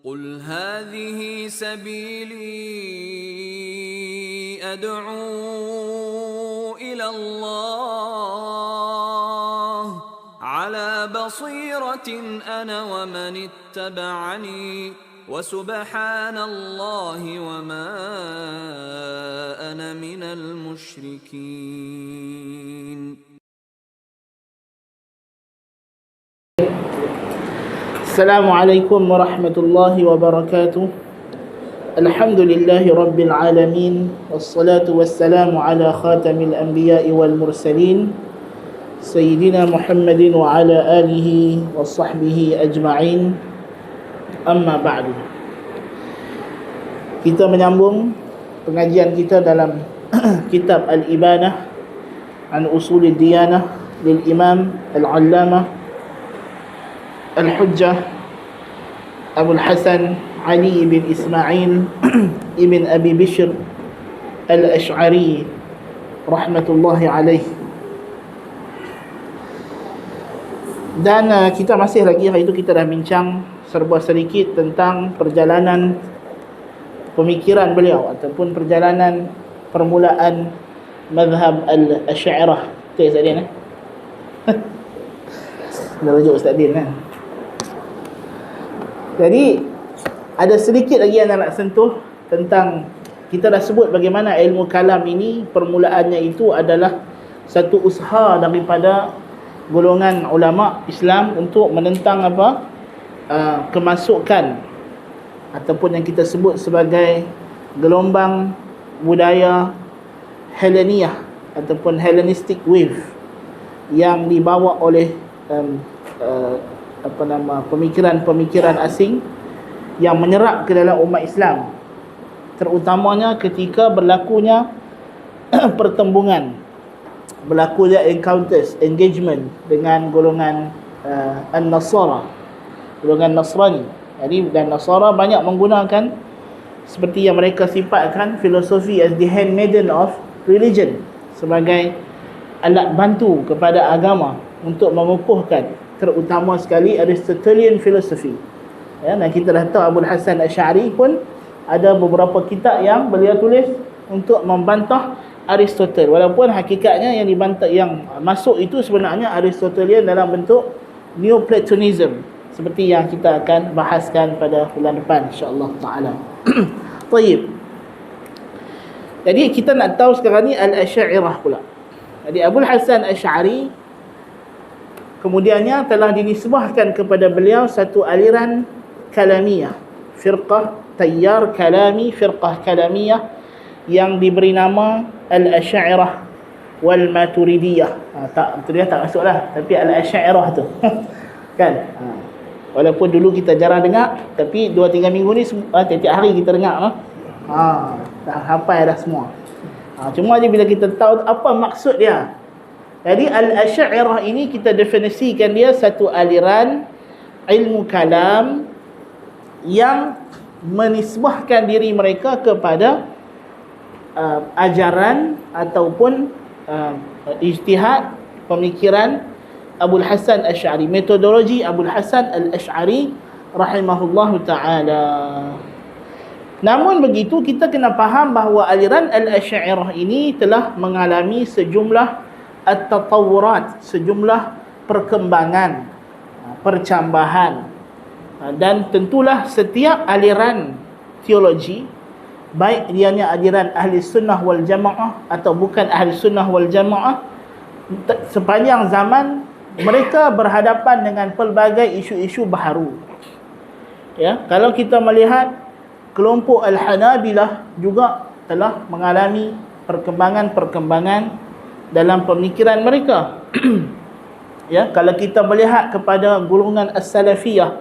قل هذه سبيلي أدعو إلى الله على بصيرة أنا ومن اتبعني وسبحان الله وما أنا من المشركين. Assalamualaikum warahmatullahi wabarakatuh. Alhamdulillahi rabbil alamin. Wassalatu wassalamu ala khatamil anbiya'i wal mursalin Sayyidina Muhammadin wa ala alihi wa sahbihi ajma'in. Amma ba'du. Kita menyambung pengajian kita dalam kitab Al-Ibanah an Usulid Diyanah lil Imam Al-Allamah Al-Hujjah Abul Hasan Ali bin Ismail ibn Abi Bishr Al-Ash'ari rahmatullahi alaih. Dan kita masih lagi, hari itu kita dah bincang serba sedikit tentang perjalanan pemikiran beliau ataupun perjalanan permulaan mazhab Al-Asy'ariyah. Betul Ustaz Din? Dah rujuk Ustaz Din kan? Jadi ada sedikit lagi yang nak sentuh tentang, kita dah sebut bagaimana ilmu kalam ini permulaannya itu adalah satu usaha daripada golongan ulama Islam untuk menentang kemasukan ataupun yang kita sebut sebagai gelombang budaya Helleniyah ataupun Hellenistic wave yang dibawa oleh pemikiran-pemikiran asing yang menyerap ke dalam umat Islam, terutamanya ketika berlakunya pertembungan, berlakunya encounters, engagement dengan golongan An-Nasara, golongan Nasrani. Jadi dan Nasara banyak menggunakan seperti yang mereka sifatkan filosofi as the handmaiden of religion, sebagai alat bantu kepada agama untuk mengukuhkan terutama sekali Aristotelian philosophy. Ya, dan kita dah tahu Abul Hasan Asy'ari pun ada beberapa kitab yang beliau tulis untuk membantah Aristotle, walaupun hakikatnya yang dibantah, yang masuk itu sebenarnya Aristotelian dalam bentuk Neoplatonism, seperti yang kita akan bahaskan pada bulan depan insya-Allah taala. Baik. Jadi kita nak tahu sekarang ni Al-Asy'ariyah pula. Jadi Abul Hasan Asy'ari kemudiannya telah dinisbahkan kepada beliau satu aliran kalamiyah, firqah tayyar kalami, firqah kalamiyah yang diberi nama Al-Asy'ariyah wal Maturidiyah. Tak, itu dia tak masuklah, tapi Al-Asy'ariyah tu kan. Walaupun dulu kita jarang dengar, tapi 2-3 minggu ni tiap hari kita dengar. Dah hafal dah semua. Cuma je bila kita tahu apa maksud dia. Jadi Al-Asy'ariyah ini kita definisikan dia satu aliran ilmu kalam yang menisbahkan diri mereka kepada ajaran ataupun ijtihad pemikiran Abul Hasan Asy'ari, metodologi Abul Hasan Al-Asy'ari rahimahullahu ta'ala. Namun begitu, kita kena faham bahawa aliran Al-Asy'ariyah ini telah mengalami sejumlah at-tatawurat, sejumlah perkembangan, percambahan, dan tentulah setiap aliran teologi, baik dianya aliran ahli sunnah wal jamaah atau bukan ahli sunnah wal jamaah, sepanjang zaman mereka berhadapan dengan pelbagai isu-isu baharu. Ya, kalau kita melihat kelompok Al-Hanabilah juga telah mengalami perkembangan-perkembangan dalam pemikiran mereka. Ya, kalau kita melihat kepada golongan As-Salafiyah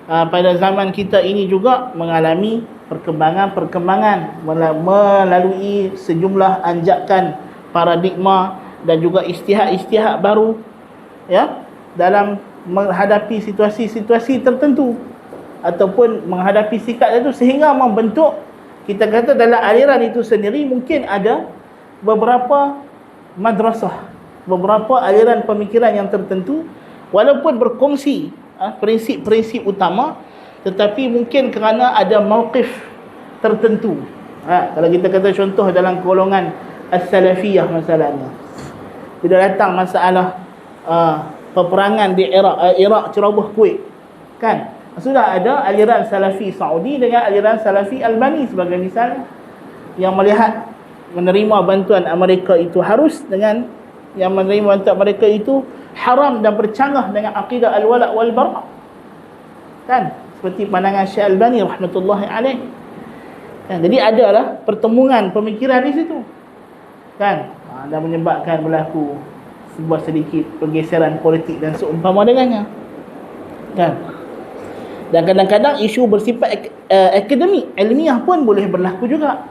pada zaman kita ini juga mengalami perkembangan-perkembangan melalui sejumlah anjakan paradigma dan juga istihad-istihad baru, ya, dalam menghadapi situasi-situasi tertentu ataupun menghadapi sikap itu, sehingga membentuk, kita kata dalam aliran itu sendiri mungkin ada beberapa madrasah, beberapa aliran pemikiran yang tertentu, walaupun berkongsi prinsip-prinsip utama, tetapi mungkin kerana ada mauqif tertentu. Kalau kita kata contoh dalam golongan as-salafiyah masalahnya, bila datang masalah peperangan di Iraq ceroboh Kuwait, kan, sudah ada aliran Salafi Saudi dengan aliran Salafi Albani sebagai misal, yang melihat menerima bantuan Amerika itu harus, dengan yang menerima bantuan Amerika itu haram dan bercanggah dengan akidah al-wala' wal bara', kan, seperti pandangan Syekh Albani rahmatullahi alaih, kan. Jadi adalah pertemuan pemikiran di situ, kan, dan menyebabkan berlaku sebuah sedikit pergeseran politik dan seumpama dengannya, kan. Dan kadang-kadang isu bersifat akademik, ilmiah pun boleh berlaku juga.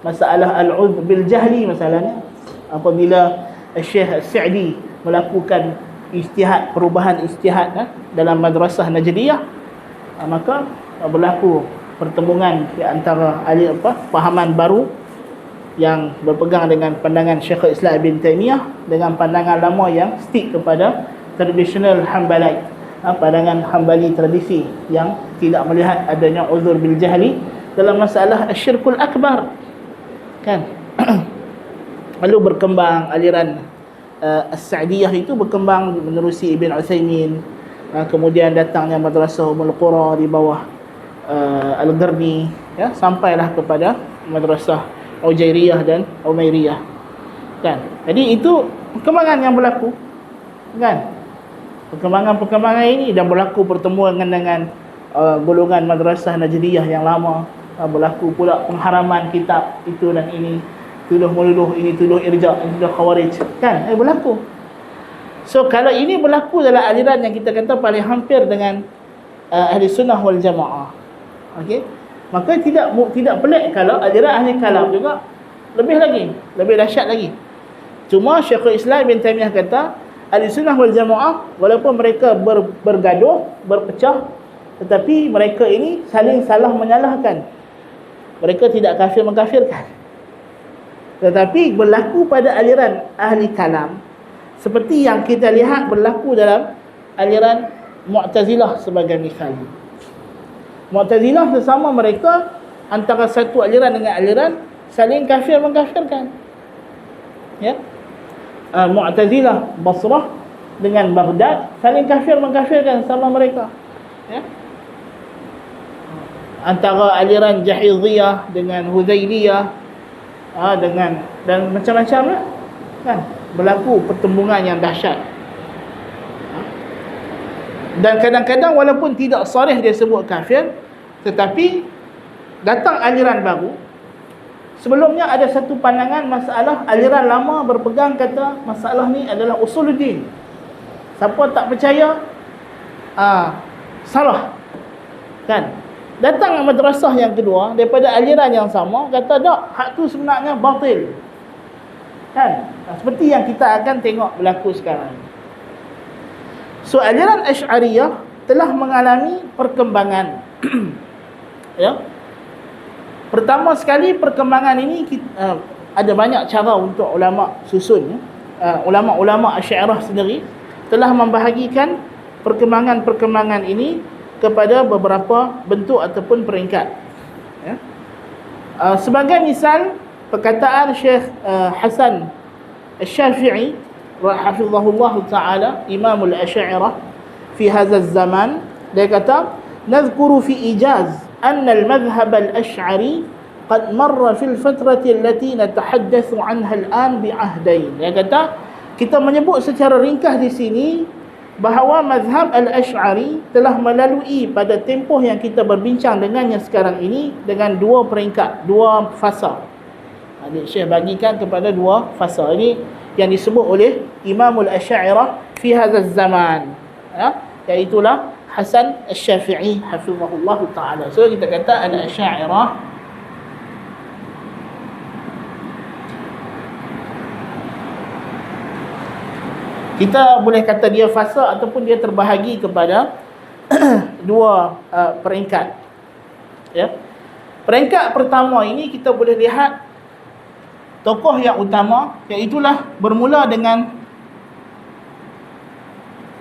Masalah al-udh bil jahli masalahnya, apabila Syekh Sa'di melakukan ijtihad, perubahan ijtihad dalam madrasah Najdiyah, maka berlaku pertemuan di antara pahaman baru yang berpegang dengan pandangan Syekhul Islam Ibn Taymiyah dengan pandangan lama yang stick kepada traditional Hanbali, pandangan Hanbali tradisi yang tidak melihat adanya uzur bil jahli dalam masalah asyirkul akbar, kan. Lalu berkembang aliran As-Sa'diyah itu berkembang menerusi Ibn Uthaymin, kemudian datangnya Madrasah Ummul Qura di bawah Al-Gharni, ya, sampailah kepada Madrasah Ujairiyah dan Umairiyah, kan. Jadi itu perkembangan yang berlaku, kan. Perkembangan ini, dan berlaku pertemuan dengan golongan Madrasah Najdiyah yang lama, berlaku pula pengharaman kitab itu dan ini, tuduh menuduh, ini tuduh irja', ini tuduh khawarij, kan, berlaku. So kalau ini berlaku dalam aliran yang kita kata paling hampir dengan ahli sunnah wal jamaah, okey, maka tidak pelik kalau aliran ahli kalam juga lebih dahsyat lagi. Cuma Syekhul Islam Ibn Taymiyah kata ahli sunnah wal jamaah walaupun mereka bergaduh, berpecah, tetapi mereka ini saling salah menyalahkan. Mereka tidak kafir mengkafirkan, tetapi berlaku pada aliran ahli kalam seperti yang kita lihat berlaku dalam aliran Mu'tazilah sebagai misal. Mu'tazilah sesama mereka antara satu aliran dengan aliran saling kafir mengkafirkan, ya. Mu'tazilah Basrah dengan Baghdad saling kafir mengkafirkan sama mereka, ya. Antara aliran Jahiziyah dengan Huzailiyah, dengan dan macam-macam lah, kan, berlaku pertembungan yang dahsyat. Dan kadang-kadang walaupun tidak sarih dia sebut kafir, tetapi datang aliran baru. Sebelumnya ada satu pandangan masalah, aliran lama berpegang kata masalah ni adalah usuluddin. Siapa tak percaya salah, kan. Datang madrasah yang kedua daripada aliran yang sama kata tak, hak tu sebenarnya batil, kan. Seperti yang kita akan tengok berlaku sekarang. So aliran Asy'ariyah telah mengalami perkembangan ya. Pertama sekali perkembangan ini ada banyak cara untuk ulama susun, ulama-ulama Asy'ariyah sendiri telah membahagikan perkembangan ini kepada beberapa bentuk ataupun peringkat, ya. Sebagai misal perkataan Syekh Hasan Asy-Syafi'i rahimahullah taala, Imamul Asy'ariyah fi hadha zaman, dia kata nadhkuru fi ijaz anna al-madhhab al-asy'ari qad marra fi al-fatrati allati natahaddatsu anha al-an bi'ahdain. Dia kata kita menyebut secara ringkas di sini bahawa mazhab al-Asy'ari telah melalui pada tempoh yang kita berbincang dengannya sekarang ini dengan dua peringkat, dua fasa. Adik Syekh bagikan kepada dua fasa. Ini yang disebut oleh Imamul Asy'ariyah fi hadzal zaman, ya, iaitulah Hasan Asy-Syafi'i hafizahullah taala. So kita kata al-Asy'ariyah kita boleh kata dia fasa ataupun dia terbahagi kepada dua peringkat, ya. Peringkat pertama ini kita boleh lihat tokoh yang utama, iaitulah bermula dengan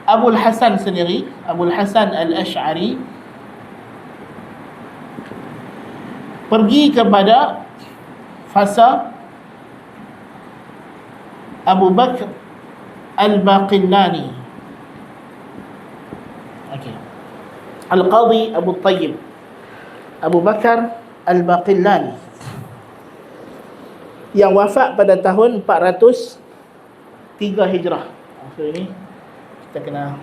Abul Hasan sendiri, Abul Hasan Al-Asy'ari, pergi kepada fasa Abu Bakr Al-Baqillani. Okey. Al-Qadhi Abu Tayyib Abu Bakar Al-Baqillani yang wafat pada tahun 403 Hijrah. So ini kita kena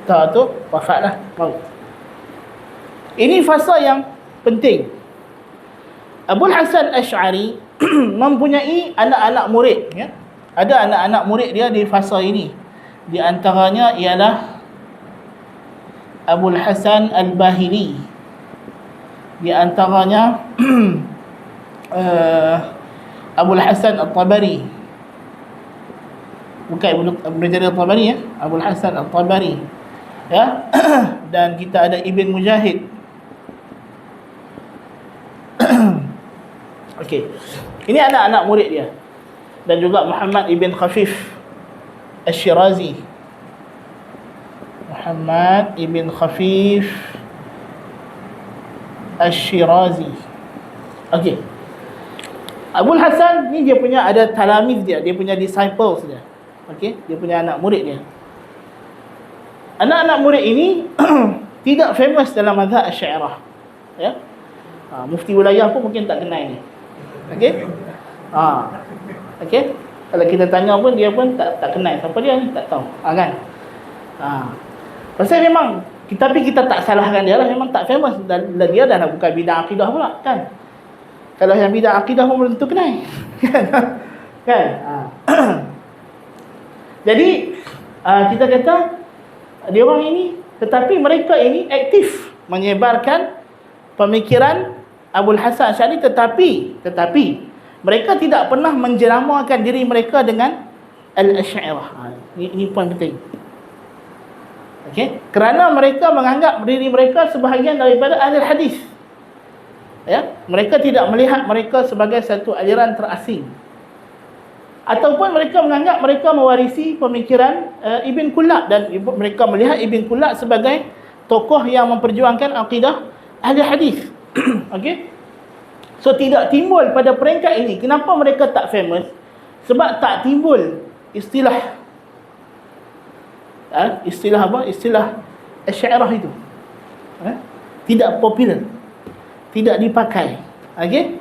tahu tu wafatlah. Ini fasa yang penting. Abul Hasan Asy'ari mempunyai anak-anak murid, ya. Ada anak-anak murid dia di fasa ini. Di antaranya ialah Abul Hasan Al-Bahili. Di antaranya Abul Hasan Al-Tabari. Bukan Ibn Jarir Al-Tabari, ya. Abul Hasan Al-Tabari, ya. Dan kita ada Ibn Mujahid. Okey. Ini anak-anak murid dia. Dan juga Muhammad Ibn Khafif Asy-Syirazi. Muhammad Ibn Khafif Asy-Syirazi. Okey. Abul Hasan ni dia punya ada talamiz dia punya disciples dia. Okey, dia punya anak murid dia. Anak-anak murid ini tidak famous dalam mazhab Asy'ariyah. Ya. Mufti wilayah pun mungkin tak kenal ni. Okey? Okey? Kalau kita tanya pun dia pun tak kenal siapa dia ni, tak tahu. Kan? Pasal memang tapi kita tak salahkan dia lah, memang tak famous dan dia dah bukan bidang akidah pula, kan? Kalau yang bidang akidah pun belum tentu kenal. Kan? Jadi kita kata dia orang ini, tetapi mereka ini aktif menyebarkan pemikiran Abul Hasan Asy'ari, tetapi mereka tidak pernah menjeramakan diri mereka dengan Al-Asy'ariyah. Ini poin penting. Okey, kerana mereka menganggap diri mereka sebahagian daripada ahli hadis. Ya, mereka tidak melihat mereka sebagai satu aliran terasing. Ataupun mereka menganggap mereka mewarisi pemikiran Ibn Kullab, dan mereka melihat Ibn Kullab sebagai tokoh yang memperjuangkan akidah ahli hadis. Okey. So tidak timbul pada peringkat ini. Kenapa mereka tak famous? Sebab tak timbul istilah istilah apa? Istilah Asy'ariyah itu. Tidak popular. Tidak dipakai. Okey?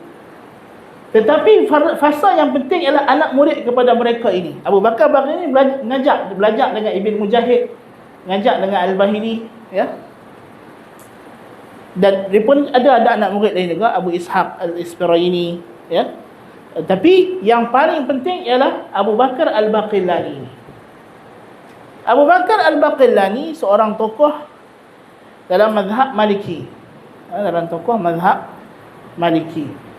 Tetapi fasa yang penting ialah anak murid kepada mereka ini. Abu Bakar Baqir ini belajar dengan Ibn Mujahid, ngajak dengan Al-Bahili, ya. Dan dia pun ada anak murid lain juga, Abu Ishaq Al-Isfirayini, ya. Tapi yang paling penting ialah Abu Bakar Al-Baqillani. Abu Bakar Al-Baqillani seorang tokoh dalam mazhab Maliki. Dalam tokoh mazhab Maliki.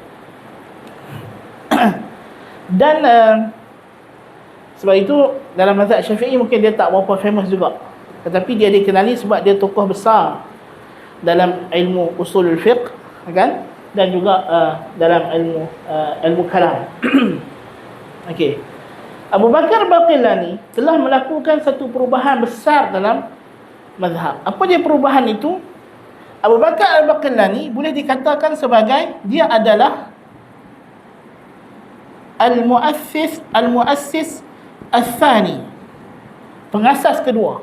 Dan sebab itu dalam mazhab Syafi'i mungkin dia tak berapa famous juga. Tetapi dia dikenali sebab dia tokoh besar dalam ilmu usulul fiqh, kan? Dan juga dalam ilmu kalam. Okey. Abu Bakar Baqillani telah melakukan satu perubahan besar dalam mazhab. Apa dia perubahan itu? Abu Bakar Al-Baqillani boleh dikatakan sebagai dia adalah al-muassis al-thani, pengasas kedua,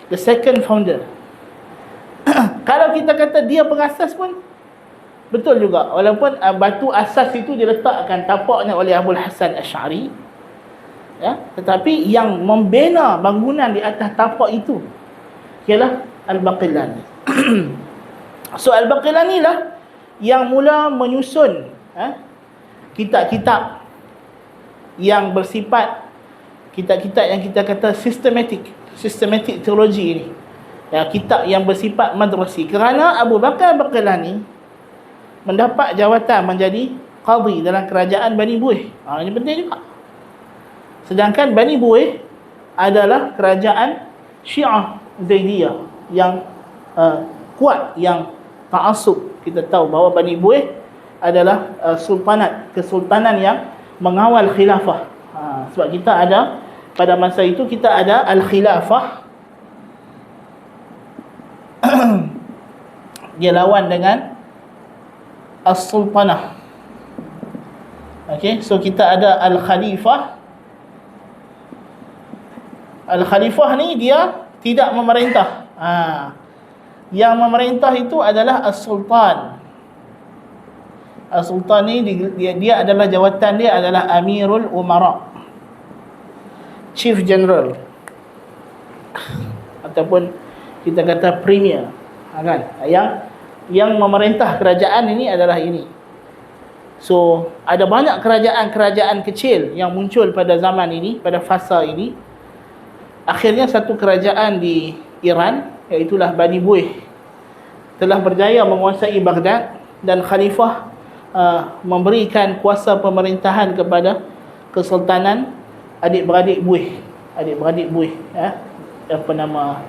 the second founder. Kalau kita kata dia pengasas pun betul juga, walaupun batu asas itu diletakkan tapaknya oleh Abul Hasan Asy'ari, ya, tetapi yang membina bangunan di atas tapak itu ialah Al-Baqillani. So Al-Baqillani lah yang mula menyusun kitab-kitab yang bersifat kitab-kitab yang kita kata systematic teologi ini, ya, kitab yang bersifat madrasi, kerana Abu Bakar Baqillani mendapat jawatan menjadi qadhi dalam kerajaan Bani Buih. Ini penting juga. Sedangkan Bani Buih adalah kerajaan Syiah Zaidiyah yang kuat, yang ta'assub. Kita tahu bahawa Bani Buih adalah kesultanan yang mengawal khilafah. Sebab kita ada pada masa itu kita ada al-khilafah dia lawan dengan as-sultanah. Okey, so kita ada al-khalifah. Al-khalifah ni dia tidak memerintah. Yang memerintah itu adalah as-sultan. As-sultan ni dia adalah jawatan dia adalah Amirul Umara, Chief General, ataupun kita kata Premier, kan? Yang memerintah kerajaan ini adalah ini. So ada banyak kerajaan-kerajaan kecil yang muncul pada zaman ini, pada fasa ini. Akhirnya satu kerajaan di Iran, iaitulah Bani Buih, telah berjaya menguasai Baghdad, dan khalifah memberikan kuasa pemerintahan kepada Kesultanan adik-beradik Buih. Adik-beradik Buih, apa nama,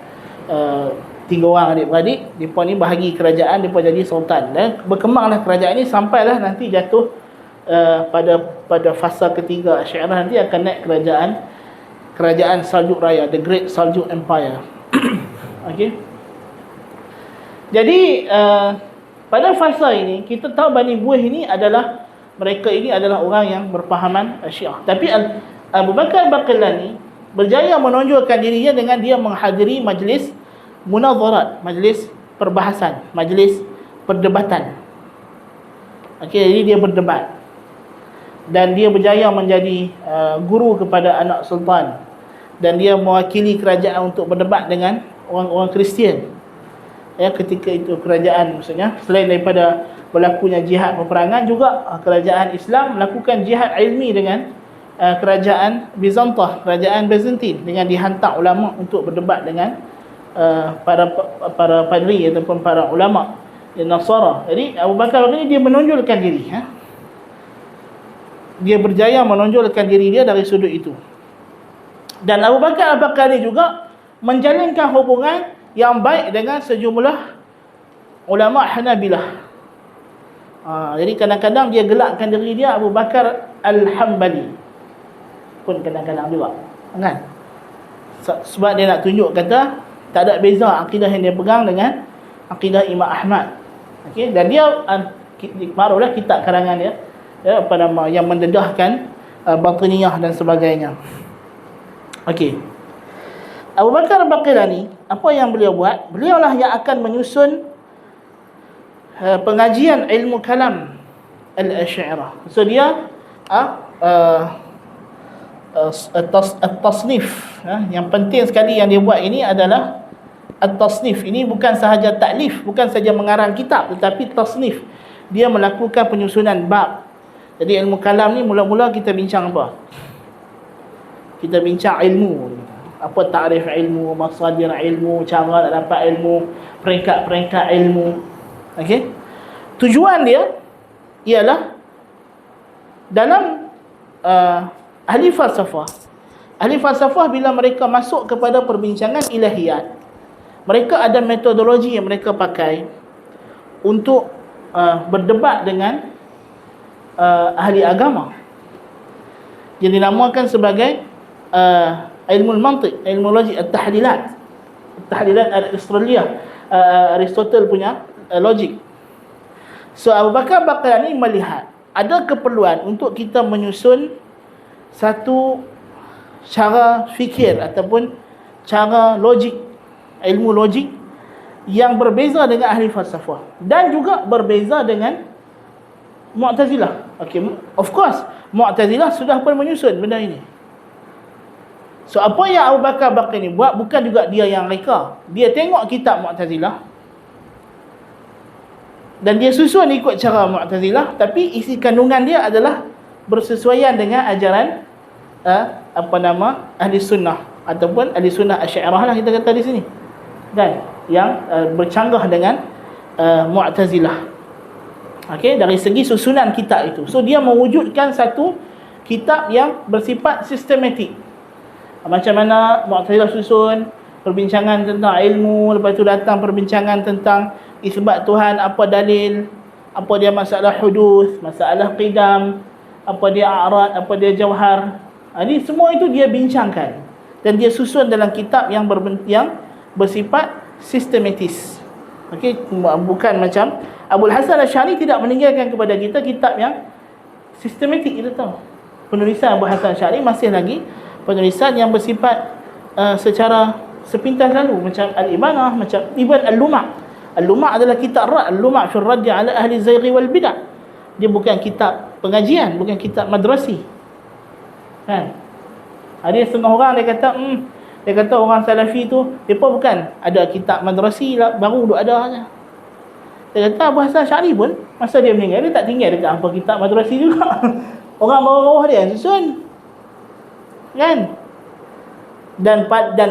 3 orang adik-beradik. Mereka ni bahagi kerajaan, mereka jadi sultan, dan berkembanglah kerajaan ini sampailah nanti jatuh pada fasa ketiga Asy'ariyah. Nanti akan naik kerajaan Saljuk Raya, the Great Saljuk Empire. Okey. Jadi pada fasa ini kita tahu Bani Buih ini adalah, mereka ini adalah orang yang berpahaman Syiah. Tapi Abu Bakar Baqillani berjaya menonjolkan dirinya dengan dia menghadiri majlis munadharat, majlis perbahasan, majlis perdebatan. Okey, jadi dia berdebat, dan dia berjaya menjadi guru kepada anak sultan, dan dia mewakili kerajaan untuk berdebat dengan orang-orang Kristian. Ketika itu kerajaan, maksudnya selain daripada berlakunya jihad peperangan, juga kerajaan Islam melakukan jihad ilmi dengan kerajaan Bizantah, kerajaan Byzantine, dengan dihantar ulama untuk berdebat dengan para padri ataupun para ulama Nasara. Jadi Abu Bakar ini dia menonjolkan diri, dia berjaya menonjolkan diri dia dari sudut itu. Dan Abu Bakar Al-Baqillani juga menjalinkan hubungan yang baik dengan sejumlah ulama Hanabilah. Jadi kadang-kadang dia gelakkan diri dia Abu Bakar Al-Hambali pun kadang-kadang juga, kan? Sebab dia nak tunjuk kata tak ada beza akidah yang dia pegang dengan akidah Imam Ahmad. Okey, dan dia barulah kitab karangan dia, apa nama, yang mendedahkan batiniyah dan sebagainya. Okey. Abu Bakar Baqillani, apa yang beliau buat? Beliaulah yang akan menyusun pengajian ilmu kalam al-Asy'ariyah. So dia at-tasnif, yang penting sekali yang dia buat ini adalah at-tasnif. Ini bukan sahaja taklif, bukan saja mengarang kitab, tetapi tasnif. Dia melakukan penyusunan bab. Jadi ilmu kalam ni mula-mula kita bincang apa? Kita bincang ilmu. Apa takrif ilmu, masadir ilmu, cara nak dapat ilmu, peringkat-peringkat ilmu. Okey. Tujuan dia ialah dalam ahli falsafah. Ahli falsafah bila mereka masuk kepada perbincangan ilahiyat, mereka ada metodologi yang mereka pakai untuk berdebat dengan ahli agama. Yang dinamakan sebagai ilmu mantiq, ilmu logik, at-tahlilat. At-tahlilat Aristotle punya logik. So Abu Bakar Baqillani melihat ada keperluan untuk kita menyusun satu cara fikir ataupun cara logik, ilmu logik yang berbeza dengan ahli falsafah dan juga berbeza dengan Mu'tazilah. Okay, of course Mu'tazilah sudah pun menyusun benda ini. So apa yang Abu Bakar Baqillani buat bukan juga dia yang reka. Dia tengok kitab Mu'tazilah dan dia susun ikut cara Mu'tazilah, tapi isi kandungan dia adalah bersesuaian dengan ajaran ahli sunnah ataupun ahli sunnah Asy'ariyah lah kita kata di sini, dan yang bercanggah dengan Mu'tazilah. Okey, dari segi susunan kitab itu. So dia mewujudkan satu kitab yang bersifat sistematik. Macam mana Mu'tazilah susun perbincangan tentang ilmu, lepas tu datang perbincangan tentang isbat Tuhan, apa dalil, apa dia masalah hudus, masalah qidam, apa dia a'rad, apa dia jauhar. Ini semua itu dia bincangkan dan dia susun dalam kitab yang bersifat sistematis. Okey, bukan macam Abul Hasan Asy'ari tidak meninggalkan kepada kita kitab yang sistematik. Kita tahu penulisan Abul Hasan Asy'ari masih lagi penulisan yang bersifat secara sepintas lalu, macam Al-Ibanah, macam even Al-Luma'. Al-Luma' adalah kitab rad, Al-Luma' fi ar-radd 'ala ahli zayghi wal bid'ah. Dia bukan kitab pengajian, bukan kitab madrasi. Kan? Ada setengah orang dia kata orang Salafi tu depa bukan ada kitab madrasi lah, baru duk ada aja. Dia kata Abu Hasan Asy'ari pun masa dia meninggal dia tak tinggal dekat apa kitab madrasi juga. Orang bawah-bawah dia susun. Kan? Dan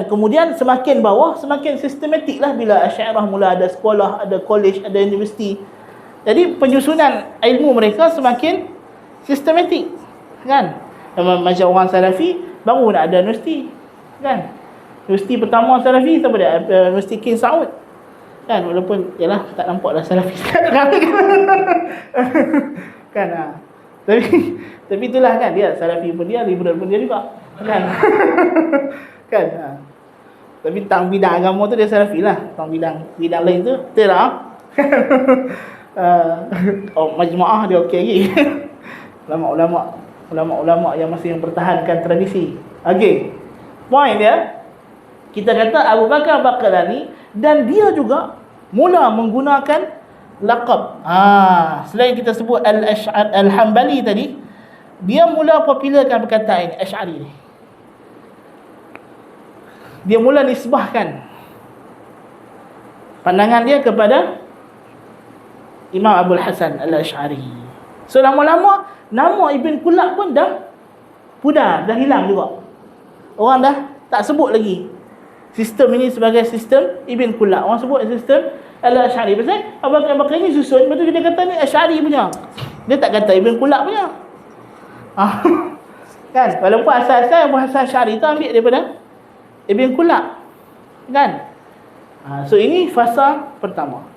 kemudian semakin bawah semakin sistematik lah bila Asy'ariyah mula ada sekolah, ada college, ada universiti. Jadi penyusunan ilmu mereka semakin sistematik, kan? Macam orang Salafi baru nak ada universiti, kan? Universiti pertama Salafi siapa dia? Universiti King Saud, kan? Walaupun yalah tak nampak dah Salafi kan? Tapi itulah kan, dia Salafi pun dia, liberal pun dia juga, kan? Kan? Tapi tang bidang agama tu dia Salafi lah, tang bidang lain tu betul lah. Majmu'ah dia okey lagi. Ulama-ulama yang masih mempertahankan tradisi. Okey. Point dia, kita kata Abu Bakar Baqlani dan dia juga mula menggunakan laqab. Selain kita sebut Al-Hambali tadi, dia mula popularkan perkataan ini, Asy'ari ni. Dia mula nisbahkan pandangan dia kepada Imam Abul Hasan Al-Asy'ari. So lama-lama nama Ibn Kullab pun dah pudar, dah hilang juga. Orang dah tak sebut lagi sistem ini sebagai sistem Ibn Kullab. Orang sebut sistem Al-Asy'ari. Pasal Abu Bakar ni susun, betul dia kata ni Asy'ari punya. Dia tak kata Ibn Kullab punya. Kan? Walaupun asal-asal Abu Hasan Asy'ari tu ambil daripada Ibn Kullab. Kan? So ini fasa pertama.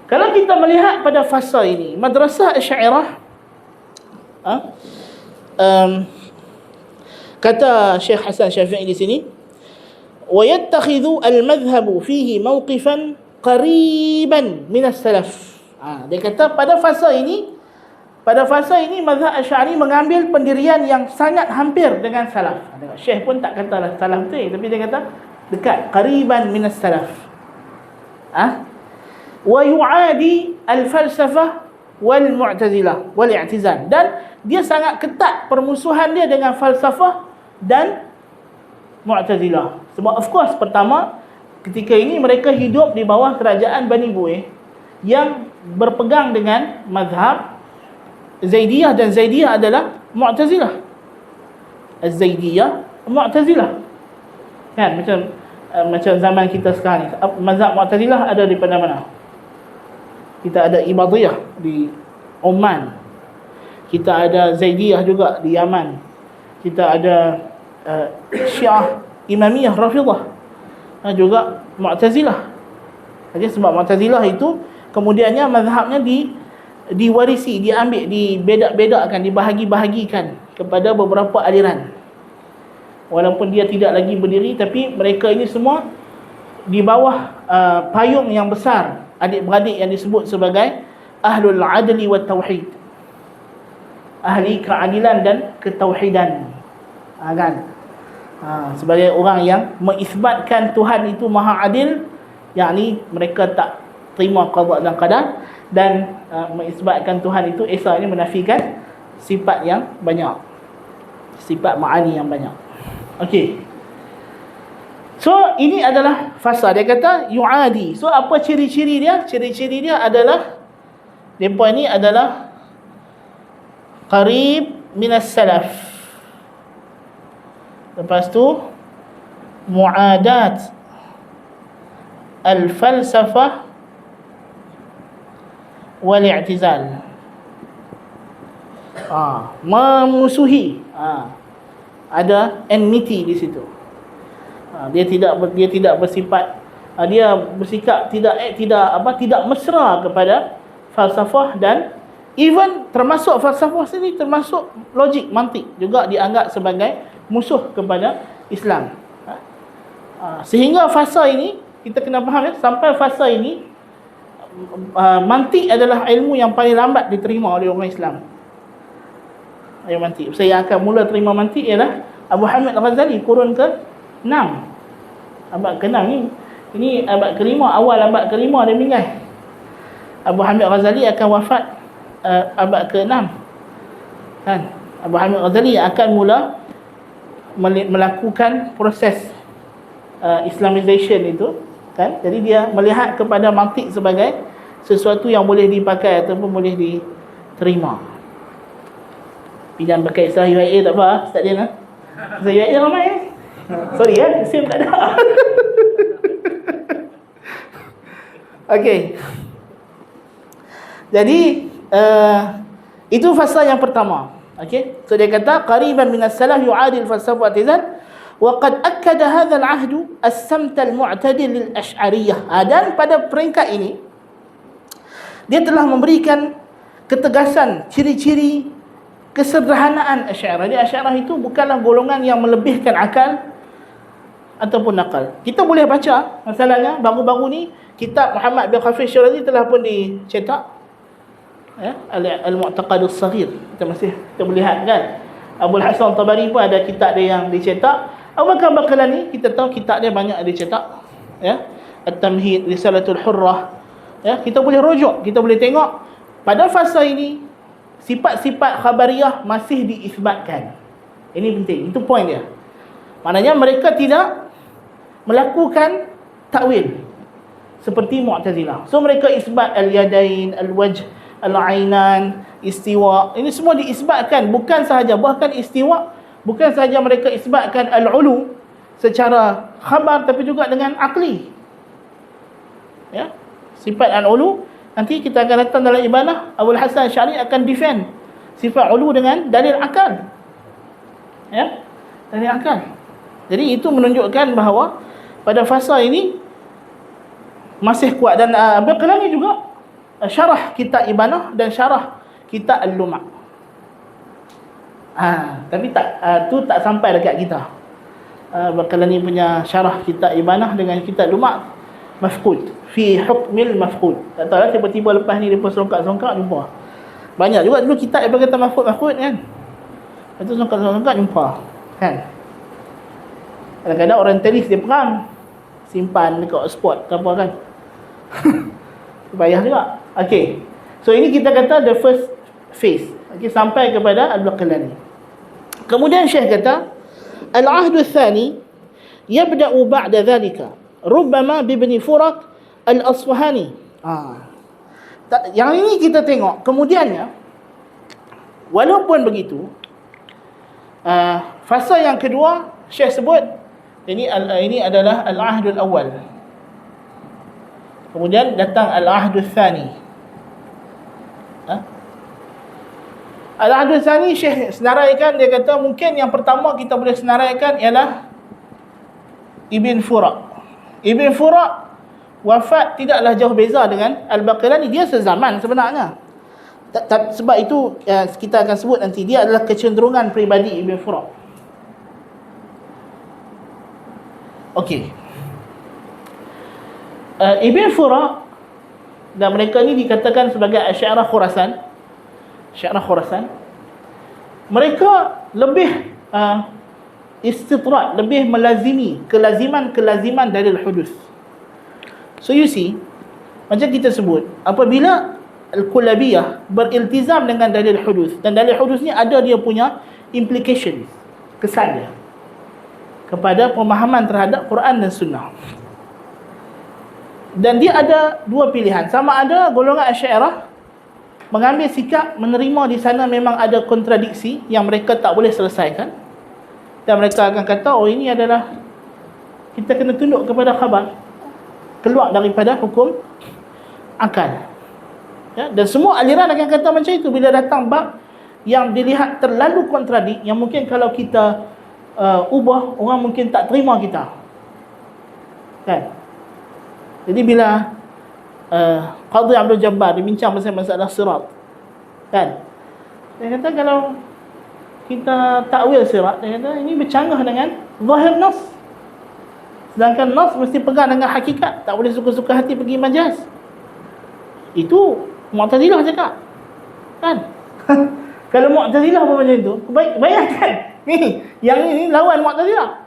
Kalau kita melihat pada fasa ini, Madrasah Asy'ariyah, kata Syekh Hasan Syafi'i di sini, wa yattakhidhu al-madhhabu fihi mawqifan qariban min as-salaf. Dia kata pada fasa ini mazhab Asy'ari mengambil pendirian yang sangat hampir dengan salaf. Syekh pun tak katalah salaf tu, tapi dia kata dekat, qariban min as-salaf. Wa yu'adi al-falsafah wal mu'tazilah wal i'tizal, dan dia sangat ketat permusuhan dia dengan falsafah dan mu'tazilah. Sebab of course pertama ketika ini mereka hidup di bawah kerajaan Bani Bu'aih yang berpegang dengan mazhab Zaidiyah, dan Zaidiyah adalah Mu'tazilah. Az-Zaidiyah Mu'tazilah. Kan macam zaman kita sekarang ni, mazhab Mu'tazilah ada di mana? Kita ada Ibadiyah di Oman. Kita ada Zaidiyah juga di Yaman. Kita ada Syiah Imamiyah Rafidah, juga Mu'tazilah. Jadi sebab Mu'tazilah itu kemudiannya mazhabnya diwarisi, diambil, dibedak-bedakkan, dibahagi-bahagikan kepada beberapa aliran. Walaupun dia tidak lagi berdiri, tapi mereka ini semua di bawah payung yang besar, adik-beradik yang disebut sebagai Ahlul Adli wa Tauhid, ahli keadilan dan ketauhidan. Kan? Sebagai orang yang mengisbatkan Tuhan itu maha adil, yakni mereka tak terima qada dan qadar, dan mengisbatkan Tuhan itu esanya menafikan sifat yang banyak, sifat ma'ani yang banyak. Okey. So ini adalah fasa. Dia kata yu'adi. So apa ciri-ciri dia? Ciri-ciri dia adalah depa ini adalah qarib minas salaf. Lepas tu mu'adat al-falsafah wal i'tizal. Memusuhi. Ada enmity di situ. Dia tidak bersifat, dia bersikap tidak mesra kepada falsafah, dan even termasuk falsafah sini, termasuk logik, mantik juga dianggap sebagai musuh kepada Islam. Sehingga fasa ini kita kena faham, sampai fasa ini mantik adalah ilmu yang paling lambat diterima oleh orang Islam. Ilmu mantik. Saya akan mula terima mantik ialah Abu Hamid Al-Ghazali, kurun ke-6. Abad ke-6 ni. Ini abad ke-5, awal abad ke-5 dia meninggal. Abu Hamid Al-Ghazali akan wafat abad ke-6. Kan? Abu Hamid Al-Ghazali akan mula melakukan proses Islamization itu, kan? Jadi dia melihat kepada mantik sebagai sesuatu yang boleh dipakai ataupun boleh diterima. Pinjam pakai istilah UIA tak apa, Ustaz Dian. Istilah UIA ramai sorry SIM tak ada. Okey. Jadi itu fasa yang pertama. Okey. So dia kata qariban min as-salaf yu'adil falsafah wa i'tizal wa qad akkada hadha al-'ahd as-samt al-mu'tadil lil-ash'ariyah. Dan pada peringkat ini dia telah memberikan ketegasan ciri-ciri kesederhanaan Asy'ariyah. Jadi Asy'ariyah itu bukanlah golongan yang melebihkan akal ataupun nakal. Kita boleh baca, masalahnya baru-baru ni kitab Muhammad bin Hafiz Syirazi telah pun dicetak, ya, Al-Mu'taqad As-Saghir. Kita boleh lihat kan. Abul Hasan Tabari pun ada kitab dia yang dicetak. Abu Bakar Baqlani kita tahu kitab dia banyak dicetak, ya. At-Tamhid, Risalatul Hurrah. Ya, kita boleh rujuk, kita boleh tengok pada fasa ini sifat-sifat khabariyah masih diisbatkan. Ini penting, itu poin dia. Maknanya mereka tidak melakukan takwil seperti Mu'tazilah. So mereka isbat al-yadain, al-wajh, al-ainan, istiwa. Ini semua diisbatkan, bukan sahaja bahkan istiwa, bukan sahaja mereka isbatkan al-ulu secara khabar tapi juga dengan akli. Ya. Sifat al-ulu nanti kita akan datang dalam ibadah, Abul Hasan Asy'ari akan defend sifat ulu dengan dalil akal. Ya. Dalil akal. Jadi itu menunjukkan bahawa pada fasa ini masih kuat. Dan Baqlani juga syarah kitab Ibanah dan syarah kitab Al-Lum'a. Tapi tu tak sampai dekat kita. Baqlani punya syarah kitab Ibanah dengan kitab Lum'a mafqud fi hukmil mafqud. Tak tahu lah tiba-tiba lepas ni dia pun songkak-songkak jumpa. Banyak juga dulu kitab yang berkata mafqud kan. Lepas tu songkak-songkak jumpa kan. Kadang-kadang orang telis dia perang, simpan dekat spot ke apa kan. Payah juga. Okey. So ini kita kata the first phase. Okey, sampai kepada Al-Baqlani. Kemudian Syekh kata al-'ahdu ats-tsani yabda'u ba'da dhalika rubbama bi Ibn Furat al-Asfahani. Yang ini kita tengok kemudiannya, walaupun begitu, fasa yang kedua Syekh sebut ini adalah al-'ahdul awal. Kemudian datang al-'ahdul tsani. Al-'ahdul tsani Syekh senaraikan, dia kata mungkin yang pertama kita boleh senaraikan ialah Ibn Furat. Ibn Furat wafat tidaklah jauh beza dengan Al-Baqlani, dia sezaman sebenarnya. Sebab itu kita akan sebut nanti dia adalah kecenderungan peribadi Ibn Furat. Okey. Ibn Furat dan mereka ni dikatakan sebagai Asy'ariyah Khurasan. Asy'ariyah Khurasan. Mereka lebih istitrat, lebih melazimi kelaziman dalil hudus. So you see, macam kita sebut, apabila Al-Kullabiyah beriltizam dengan dalil hudus, dan dalil hudus ni ada dia punya implications, kesan dia kepada pemahaman terhadap Quran dan Sunnah. Dan dia ada dua pilihan. Sama ada golongan Asy'ariyah mengambil sikap menerima di sana memang ada kontradiksi yang mereka tak boleh selesaikan, dan mereka akan kata oh ini adalah kita kena tunduk kepada khabar, keluar daripada hukum akal. Ya, dan semua aliran akan kata macam itu bila datang bab yang dilihat terlalu kontradik, yang mungkin kalau kita ubah, orang mungkin tak terima kita kan. Jadi bila Qadhi Abdul Jabbar dibincang pasal masalah sirat kan, dia kata kalau kita takwil sirat, dia kata ini bercanggah dengan zahir nas, sedangkan nas mesti pegang dengan hakikat, tak boleh suka-suka hati pergi majaz Itu Mu'tazilah cakap. Kan? Kalau Mu'tazilah pun macam itu, bayangkan. Yang ini lawan Mu'tazilah.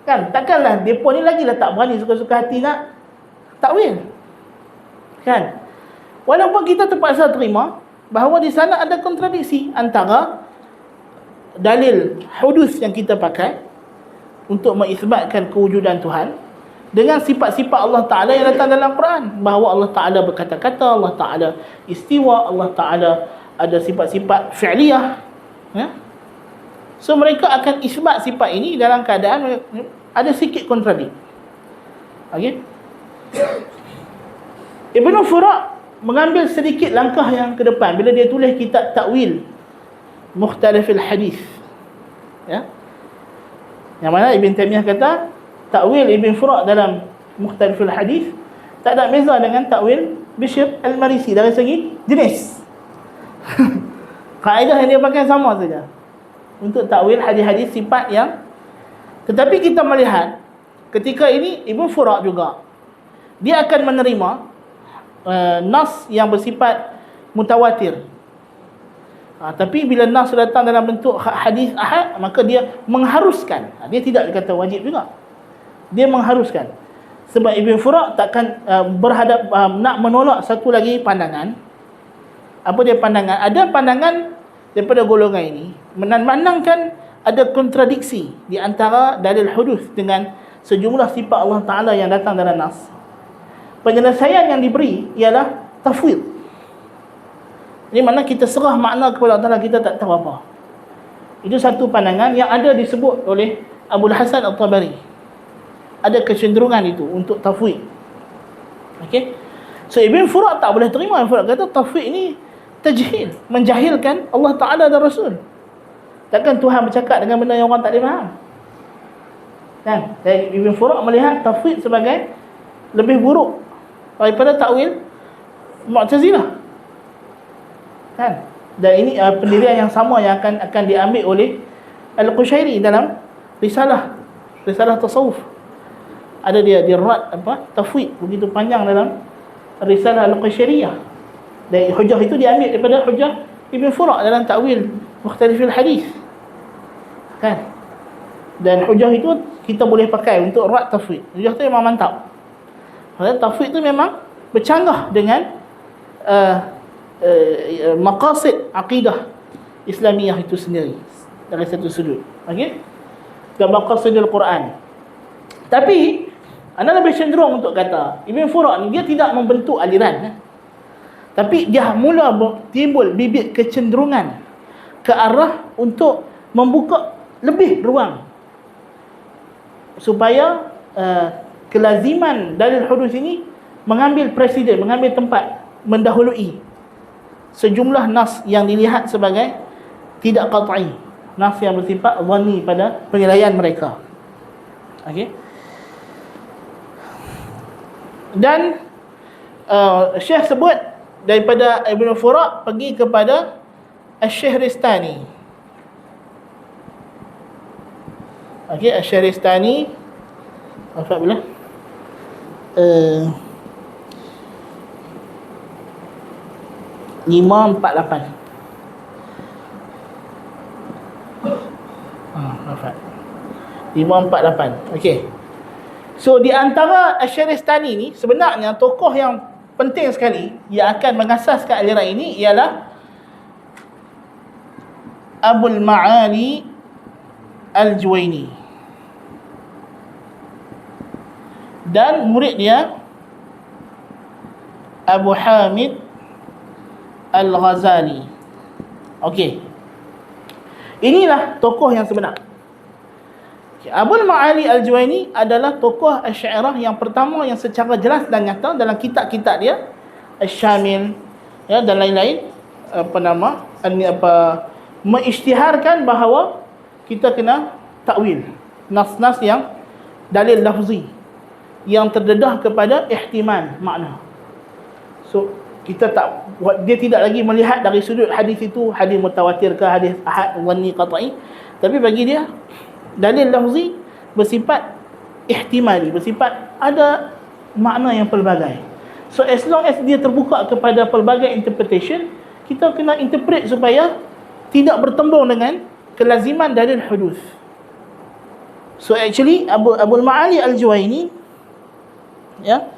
Kan? Takkanlah depa ni lagilah tak berani suka-suka hati nak takwil. Kan? Walaupun kita terpaksa terima bahawa di sana ada kontradiksi antara dalil hudus yang kita pakai untuk mengisbatkan kewujudan Tuhan dengan sifat-sifat Allah Ta'ala yang datang dalam Quran, bahawa Allah Ta'ala berkata-kata, Allah Ta'ala istiwa, Allah Ta'ala ada sifat-sifat fi'liyah, ya? So mereka akan isbat sifat ini dalam keadaan ada sikit kontradik. Okay? Ibn Fura' mengambil sedikit langkah yang ke depan bila dia tulis kitab Ta'wil Mukhtalifil Hadis, ya? Yang mana Ibn Taymiyah kata takwil Ibn Fura' dalam Mukhtalifil Hadis tak ada beza dengan takwil Bishr Al-Marisi dari segi jenis. Kaedah yang dia pakai sama saja untuk takwil hadis-hadis sifat yang, tetapi kita melihat ketika ini Ibn Fura' juga dia akan menerima nas yang bersifat mutawatir. Tapi bila nas datang dalam bentuk hadis ahad, maka dia mengharuskan. Dia tidak dikata wajib juga. Dia mengharuskan. Sebab Ibn Fura' takkan berhadap nak menolak satu lagi pandangan. Apa dia pandangan? Ada pandangan daripada golongan ini memandangkan ada kontradiksi di antara dalil hudus dengan sejumlah sifat Allah Ta'ala yang datang dalam nas. Penyelesaian yang diberi ialah tafwid. Ini mana kita serah makna kepada Allah Ta'ala, kita tak tahu apa. Itu satu pandangan yang ada disebut oleh Abul Hasan Al-Tabari. Ada kecenderungan itu untuk tafwid. Okey. So Ibn Fura' tak boleh terima. Ibn Fura' kata tafwid ini tajhil, menjahilkan Allah Ta'ala dan Rasul. Takkan Tuhan bercakap dengan benda yang orang tak boleh faham. Kan? Dan Ibn Fura' melihat tafwid sebagai lebih buruk daripada takwil Mu'tazilah. Kan? Dan ini pendirian yang sama yang akan diambil oleh Al-Qushairi dalam risalah tasawuf. Ada dia rad tafwid begitu panjang dalam risalah Al-Qushairiyah. Dan hujah itu diambil daripada hujah Ibn Fura' dalam takwil Mukhtalifil Hadis. Kan? Dan hujah itu kita boleh pakai untuk rad tafwid. Hujah tu memang mantap. Tafwid tu memang bercanggah dengan maqasid akidah Islamiyah itu sendiri dari satu sudut. Okey? Dan maqasidul Quran. Tapi anda lebih cenderung untuk kata Ibn Fura' ni dia tidak membentuk aliran, tapi dia mula timbul bibit kecenderungan ke arah untuk membuka lebih ruang supaya kelaziman dalil hudus ini mengambil presiden, mengambil tempat, mendahului sejumlah nas yang dilihat sebagai tidak qat'i, nas yang bersifat dhanni pada penilaian mereka. Okey. Dan Syekh sebut daripada Ibn Fura' pergi kepada Asy-Syahristani. Okey, Asy-Syahristani apa bila 548. Rafat 548. Okey. So di antara Asy-Syahristani ni sebenarnya tokoh yang penting sekali yang akan mengasaskan aliran ini ialah Abul Ma'ali Al-Juwaini dan murid dia Abu Hamid Al-Ghazali. Okey. Inilah tokoh yang sebenar. Abul Ma'ali Al-Juwaini adalah tokoh Asy'ariyah yang pertama yang secara jelas dan nyata dalam kitab-kitab dia Asy-Syamil, ya, dan lain-lain mengisytiharkan bahawa kita kena takwil nas-nas yang dalil lafzi yang terdedah kepada ihtimal makna. So kita dia tidak lagi melihat dari sudut hadis itu hadis mutawatir ke hadis ahad dhanni qat'i, tapi bagi dia dalil lafzi bersifat ihtimali, bersifat ada makna yang pelbagai. So as long as dia terbuka kepada pelbagai interpretation, kita kena interpret supaya tidak bertembung dengan kelaziman dalil hudus. So actually Abul Ma'ali Al-Juwaini, ya,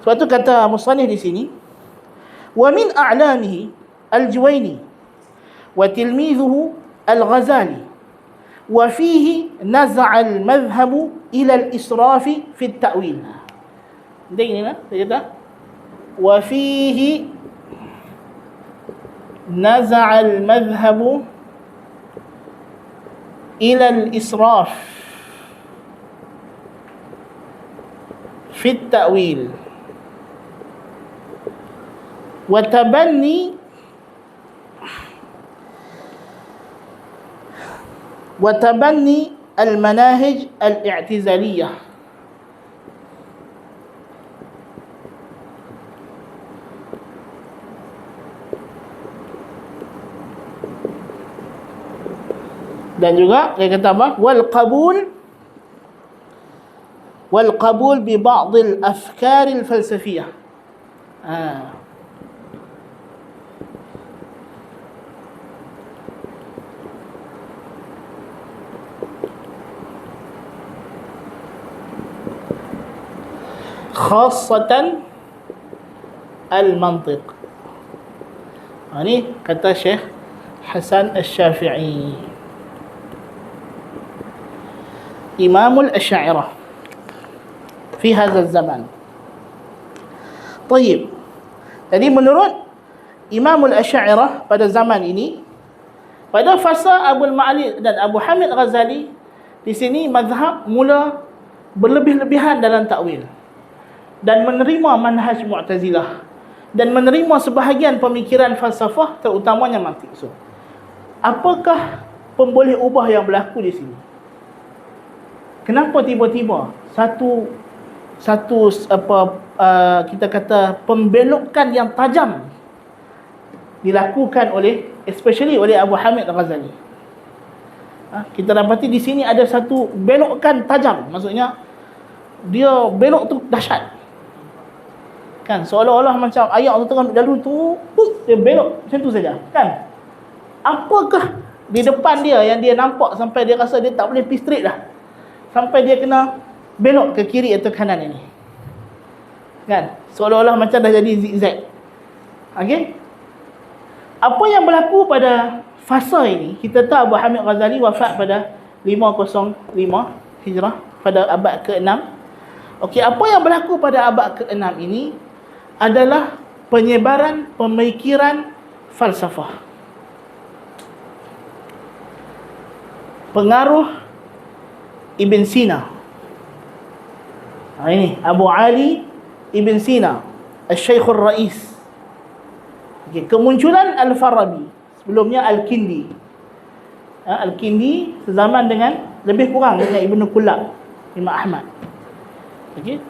sebab tu kata musannif di sini, wa min a'lamihi Al-Juwaini wa tilmidhuhu Al-Ghazali wa fihi naz'a al-madhhab ila al-israf fi at-ta'wil. Dia ni lah, dia kata wa fihi naz'a al-madhhab ila al-israf fi at-ta'wil wa tabanni al-manahij al-i'tizaliyah. Dan juga dia kata apa? Wal qabul bi ba'd al-afkar al-falsafiyah. Khassatan al-mantiq. Ini kata Syekh Hasan Al-Syafi'i, Imamul Asy'ariyah fi hadzal zaman. Baik. Jadi menurut Imamul Asy'ariyah pada zaman ini, pada fasa Abul Ma'ali dan Abu Hamid Ghazali, di sini mazhab mula berlebih-lebihan dalam takwil dan menerima manhaj Mu'tazilah dan menerima sebahagian pemikiran falsafah, terutamanya mantik. So, apakah pemboleh ubah yang berlaku di sini? Kenapa tiba-tiba satu kita kata pembelokan yang tajam dilakukan oleh, especially oleh Abu Hamid Al-Ghazali? Kita dapati di sini ada satu belokan tajam, maksudnya dia belok tu dahsyat. Kan, seolah-olah macam ayat Allah tengah lalu tu, dia belok macam tu saja. Kan? Apakah di depan dia yang dia nampak sampai dia rasa dia tak boleh pergi straight dah, sampai dia kena belok ke kiri atau kanan ini? Kan? Seolah-olah macam dah jadi zigzag. Okey? Apa yang berlaku pada fasa ini? Kita tahu Abu Hamid Ghazali wafat pada 505 Hijrah, pada abad ke-6. Okey, apa yang berlaku pada abad ke-6 ini adalah penyebaran pemikiran falsafah. Pengaruh Ibn Sina. Ini Abu Ali Ibn Sina, Al-Syekhul Rais. Okay. Kemunculan Al-Farabi, sebelumnya Al-Kindi. Al-Kindi sezaman dengan, lebih kurang dengan Ibn Kullab, Imam Ahmad. Okay.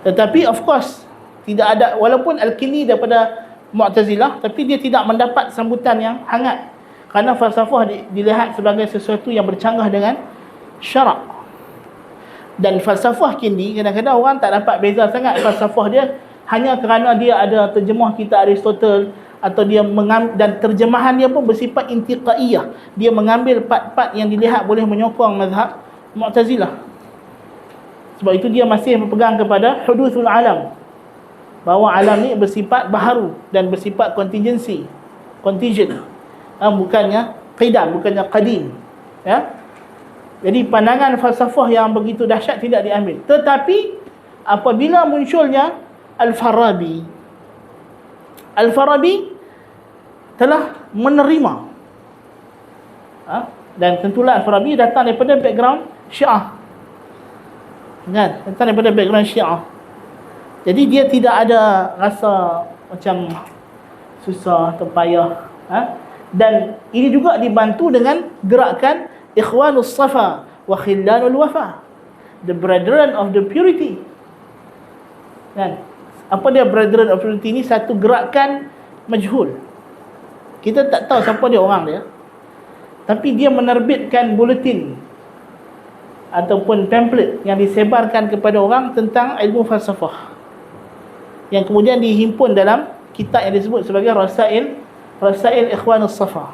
Tetapi of course tidak ada, walaupun Al-Kindi daripada Mu'tazilah, tapi dia tidak mendapat sambutan yang hangat, kerana falsafah dilihat sebagai sesuatu yang bercanggah dengan syarak. Dan falsafah Kindi, kadang-kadang orang tak dapat beza sangat falsafah dia hanya kerana dia ada terjemah kitab Aristotle, atau dia dan terjemahan dia pun bersifat intiqaiyah. Dia mengambil part-part yang dilihat boleh menyokong mazhab Mu'tazilah. Sebab itu dia masih berpegang kepada hudusul alam, bahawa alam ni bersifat baharu dan bersifat kontingensi, contingent, bukannya qidam, bukannya qadim, ya. Jadi pandangan falsafah yang begitu dahsyat tidak diambil. Tetapi apabila munculnya Al-Farabi telah menerima, dan tentulah Al-Farabi datang daripada background Syiah, kan? Datang daripada background Syiah. Jadi dia tidak ada rasa macam susah, terpayah. Dan ini juga dibantu dengan gerakan Ikhwanus Safa wa Khillanul Wafa, the Brethren of the Purity. Kan? Apa dia Brethren of Purity ni? Satu gerakan majhul. Kita tak tahu siapa dia, orang dia. Tapi dia menerbitkan buletin ataupun pamphlet yang disebarkan kepada orang tentang ilmu falsafah. yang kemudian dihimpun dalam kitab yang disebut sebagai Rasail Ikhwanus Safa.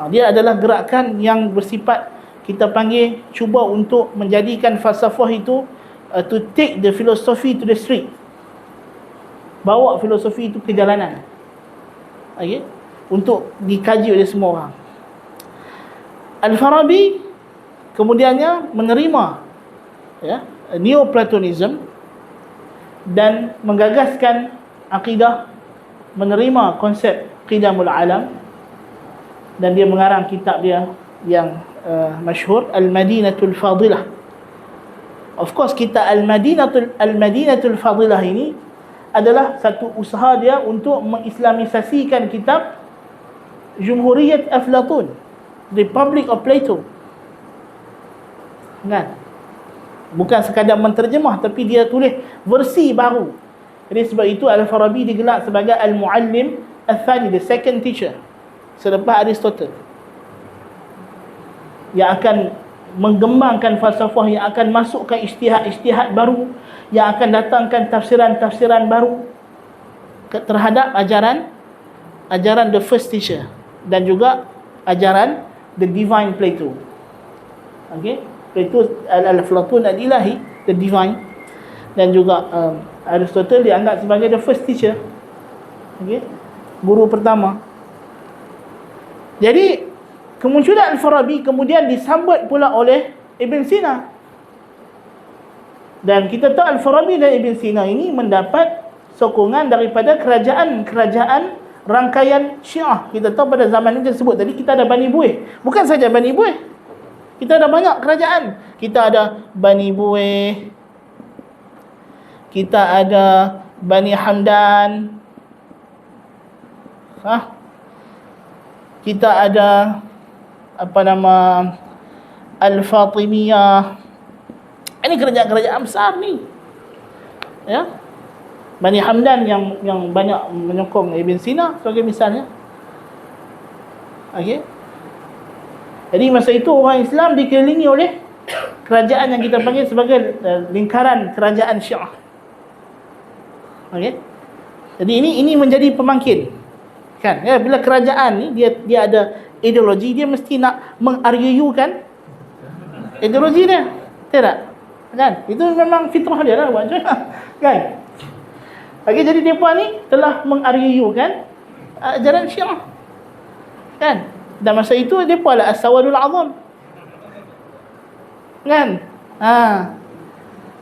Dia adalah gerakan yang bersifat, kita panggil, cuba untuk menjadikan falsafah itu to take the philosophy to the street, bawa filosofi itu ke jalanan, okay? Untuk dikaji oleh semua orang. Al-Farabi kemudiannya menerima, ya, Neoplatonism dan menggagaskan akidah, menerima konsep qidamul alam, dan dia mengarang kitab dia yang masyhur, Al-Madinatul Fadilah. Of course, kitab Al-Madinatul Fadilah ini adalah satu usaha dia untuk mengislamisasikan kitab Jumhuriyat Aflatun, Republic of Plato. Kan? Bukan sekadar menterjemah, tapi dia tulis versi baru. Jadi sebab itu Al-Farabi digelar sebagai Al-Muallim Al-Thani, the second teacher selepas Aristotle, yang akan mengembangkan falsafah, yang akan masukkan ijtihad baru, yang akan datangkan tafsiran baru terhadap ajaran the first teacher, dan juga ajaran the divine Plato. Okay? Plato Al-Aflatun Al-Ilahi, the divine, dan juga Aristotle dianggap sebagai the first teacher, okay? Guru pertama. Jadi kemunculan Al-Farabi kemudian disambut pula oleh Ibn Sina. Dan kita tahu Al-Farabi dan Ibn Sina ini mendapat sokongan daripada kerajaan rangkaian Syiah. Kita tahu pada zaman ini disebut tadi, kita ada Bani Buih. Bukan saja Bani Buih, kita ada banyak kerajaan. Kita ada Bani Buih, kita ada Bani Hamdan, kita ada Al-Fatimiyah. Ini kerajaan-kerajaan besar ni, ya. Bani Hamdan yang banyak menyokong Ibn Sina sebagai misalnya. Okey. Jadi masa itu orang Islam dikelilingi oleh kerajaan yang kita panggil sebagai lingkaran kerajaan Syiah. Okey. Jadi ini menjadi pemangkin. Kan? Ya, bila kerajaan ni dia ada ideologi, dia mesti nak mengaryukan ideologi dia. Tidak? Kan? Itu memang fitrah dia lah buat macam kan? Okey, jadi mereka ni telah mengaryukan ajaran Syiah. Kan? Dan masa itu mereka lah As-Sawadul Azam. Kan?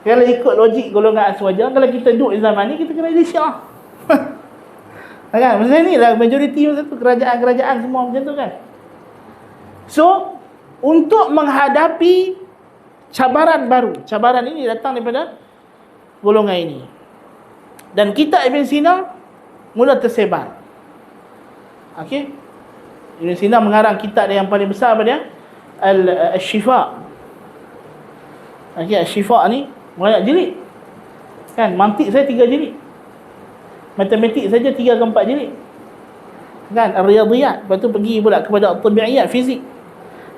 Kalau ikut logik golongan Aswaja, kalau kita duduk di zaman ni, kita kena jadi Syiah. Kan? Maksudnya ni lah majoriti masa tu, kerajaan-kerajaan semua macam tu kan. So, untuk menghadapi cabaran baru, cabaran ini datang daripada golongan ini. Dan kitab Ibn Sina mula tersebar. Okey. Ibn Sina mengarang kitab dia yang paling besar apa dia? Al-Shifa. Okey, Al-Shifa ni banyak jilid. Kan, mantik saya 3 jilid. Matematik saja 3 ke 4 jilid. Kan, Ar-Riyadhiyat. Lepas tu pergi pula kepada Tabi'iyat, fizik.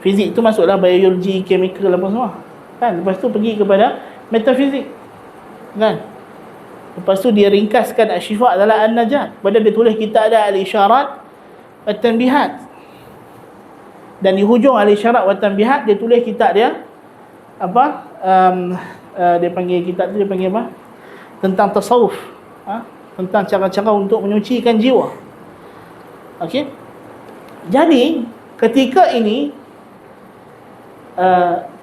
Fizik tu masuklah biologi, chemical apa semua. Kan, lepas tu pergi kepada metafizik. Kan? Lepas tu dia ringkaskan Asy-Syifa adalah An-Najat. Padahal dia tulis kitab ada Al-Isyarat At-Tanbihat. Dan di hujung Al-Isyarat At-Tanbihat dia tulis kitab dia apa? Dia panggil kitab tu, dia panggil apa? Tentang tasawuf. Tentang cara-cara untuk menyucikan jiwa. Okey. Jadi ketika ini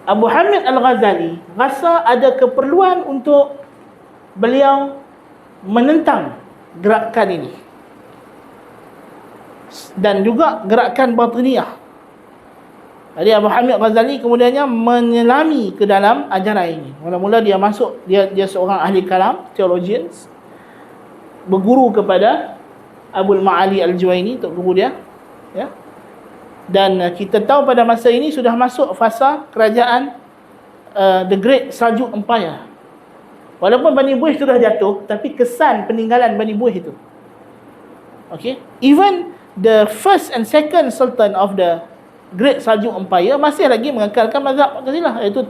Abu Hamid Al-Ghazali rasa ada keperluan untuk beliau menentang gerakan ini dan juga gerakan Batiniyah. Jadi Abu Hamid Al-Ghazali kemudiannya menyelami ke dalam ajaran ini. Mula-mula dia masuk, dia seorang ahli kalam, theologians, berguru kepada Abul Ma'ali Al-Juwaini, tok guru dia, ya. Dan kita tahu pada masa ini sudah masuk fasa kerajaan the Great Seljuk Empire. Walaupun Bani Buih sudah jatuh, tapi kesan peninggalan Bani Buih itu. Okay? Even the first and second sultan of the Great Seljuk Empire masih lagi mengekalkan mazhab Mu'tazilah, iaitu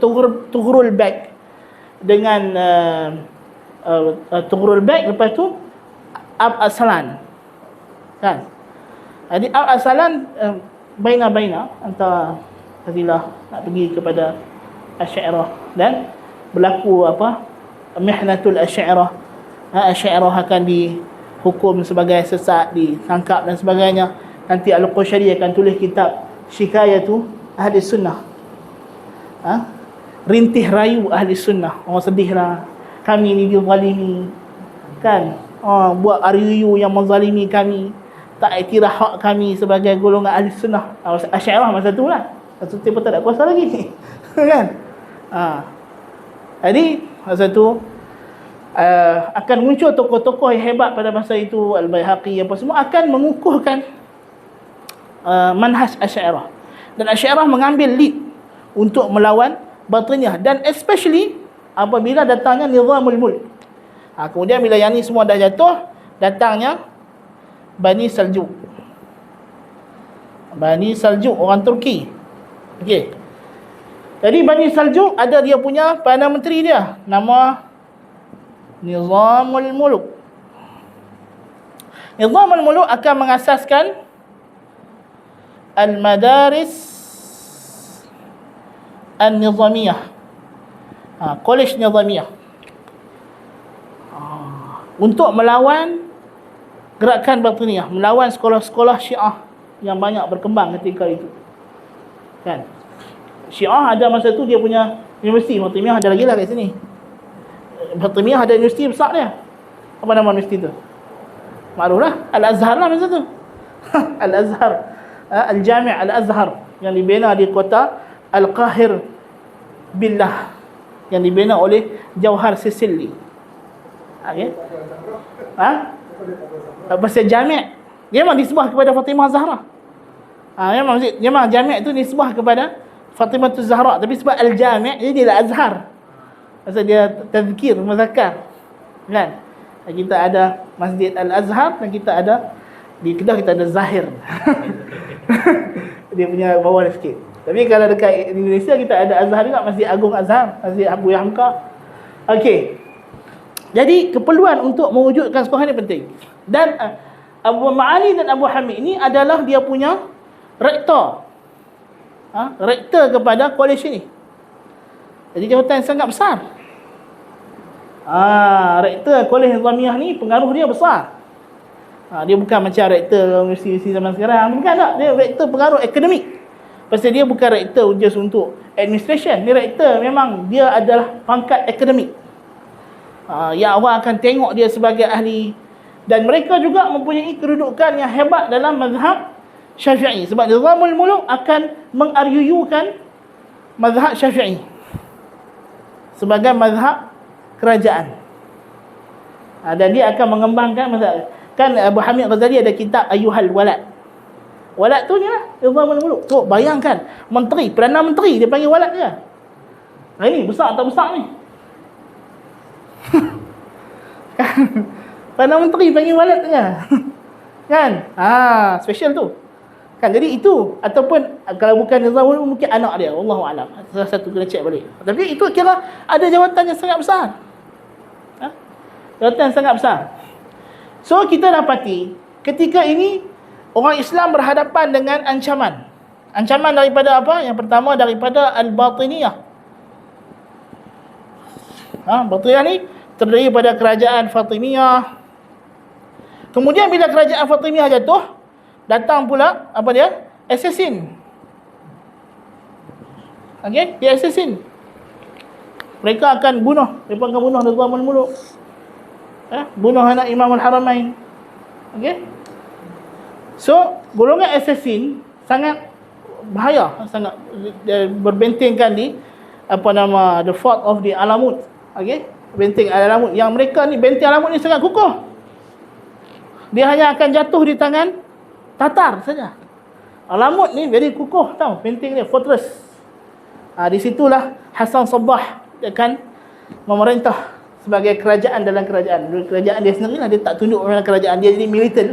Tughrul Beg dengan Tughrul Baik, lepas tu Ab-Asalan. Kan? Jadi Ab-Asalan baina-baina antara Fadilah nak pergi kepada Asy'ariyah dan berlaku mihnatul Asy'ariyah. Asy'ariyah akan dihukum sebagai sesat, ditangkap dan sebagainya. Nanti Al-Qushayri akan tulis kitab Syikayatu Ahli Sunnah. Rintih rayu Ahli Sunnah. Orang sedihlah, kami ni dizalimi, kan? Buat RUU yang menzalimi kami, tak iktiraf hak kami sebagai golongan Ahli Sunnah. Asy'ariyah masa tu lah. Masa tu tak ada kuasa lagi. Kan? Jadi masa tu akan muncul tokoh-tokoh yang hebat pada masa itu, Al-Baihaqi apa semua akan mengukuhkan manhaj Asy'ariyah. Dan Asy'ariyah mengambil lead untuk melawan Batiniyah, dan especially apabila datangnya Nizamul Mulk. Kemudian bila yang ni semua dah jatuh, datangnya Bani Saljuk. Bani Saljuk, orang Turki. Okey. Jadi Bani Saljuk ada dia punya Perdana Menteri dia, nama Nizamul Mulk. Nizamul Mulk akan mengasaskan Al-Madaris An-Nizamiyah, College Nizamiyah, untuk melawan gerakan Batiniyah, melawan sekolah-sekolah Syiah yang banyak berkembang ketika itu. Kan? Syiah ada masa tu dia punya universiti. Fatimiyah ada lagi lah kat sini. Fatimiyah ada universiti besar dia. Apa nama universiti tu? Maklum lah, Al-Azhar lah masa tu. Al-Azhar, Al-Jami' Al-Azhar yang dibina di kota Al-Qahir Billah, yang dibina oleh Jauhar Sicily. Okey. Pasal Jami' dia memang disebut kepada Fatimah Zahra. Memang Jami' tu disebut kepada Fatimah Zahra, tapi sebab Al-Jami' jadi dia Al-Azhar. Pasal dia tazkir, muzakkar. Kan? Kita ada Masjid Al-Azhar dan kita ada di Kedah kita ada Zahir. Dia punya bawah sikit. Tapi kalau dekat Indonesia kita ada Azhar juga, Masjid Agung Azhar, Masjid Abu Yahmka. Okey. Jadi keperluan untuk mewujudkan sekolah ini penting. Dan Abu Ma'ali dan Abu Hamid ini adalah dia punya rektor. Rektor kepada kolej ini. Jadi jawatan yang sangat besar. Rektor kolej Nizamiyah ni pengaruh dia besar. Dia bukan macam rektor universiti zaman sekarang. Bukan tak. Dia rektor pengaruh akademik. Pasal dia bukan rektor just untuk administration. Dia rektor memang dia adalah pangkat akademik. Yang orang akan tengok dia sebagai ahli. Dan mereka juga mempunyai kedudukan yang hebat dalam mazhab Syafi'i. Sebab Nizamul Mulk akan mengaryuyukan mazhab Syafi'i sebagai mazhab kerajaan. Dan dia akan mengembangkan mazhab. Kan Abu Hamid Ghazali ada kitab Ayyuhal Walad. Walad tu ni lah Nizamul Mulk. Tu bayangkan, menteri, Perdana Menteri dia panggil walad dia. Ini besar tak besar ni? Perdana Menteri panggil walad dia. Kan? Special tu. Kan, jadi itu, ataupun kalau bukan Nizamul Mulk mungkin anak dia, wallahu alam. Salah satu kena cek balik. Tapi itu kira ada jawatan yang sangat besar. Jawatan yang sangat besar. So kita dapati ketika ini orang Islam berhadapan dengan ancaman. Ancaman daripada apa? Yang pertama daripada Al-Batiniyah. Batiniyah ni terdiri pada kerajaan Fatimiyah. Kemudian bila kerajaan Fatimiyah jatuh, datang pula apa dia? Assassin. Okey, dia assassin. Mereka akan bunuh, mereka akan bunuh Nizamul Mulk. Bunuh anak Imamul Haramain. Okey? So, golongan assassin sangat bahaya, sangat berbentengkan di the fort of the Alamut. Okey? Benteng Alamut. Yang mereka ni, benteng Alamut ni sangat kukuh. Dia hanya akan jatuh di tangan Tatar saja. Alamut ni very kukuh tau, benteng dia, fortress. Di situlah Hasan Sabbah akan memerintah sebagai kerajaan dalam kerajaan. Kerajaan dia sendirilah, dia tak tunduk pada kerajaan, dia jadi militan.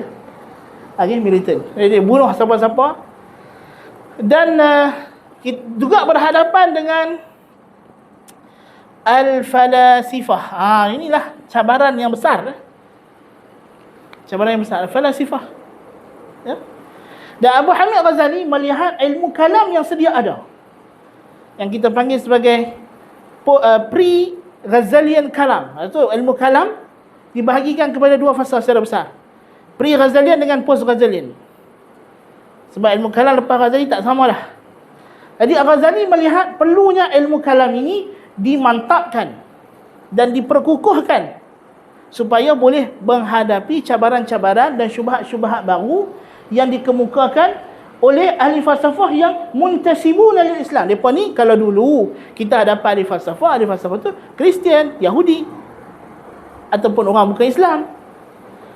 Militan. Jadi dia bunuh siapa-siapa. Dan kita juga berhadapan dengan Al-Falasifah. Inilah cabaran yang besar. Cabaran yang besar, falasifah. Ya. Dan Abu Hamid Ghazali melihat ilmu kalam yang sedia ada, yang kita panggil sebagai pre-Ghazalian kalam. Itu ilmu kalam dibahagikan kepada dua fasa secara besar. Pre-Ghazalian dengan post-Ghazalian. Sebab ilmu kalam lepas Ghazali tak samalah. Jadi Ghazali melihat perlunya ilmu kalam ini dimantapkan dan diperkukuhkan supaya boleh menghadapi cabaran-cabaran dan syubhat-syubhat baru yang dikemukakan oleh ahli falsafah yang muntasibuna lil Islam. Depa ni kalau dulu kita dapat ahli falsafah tu Kristian, Yahudi ataupun orang bukan Islam.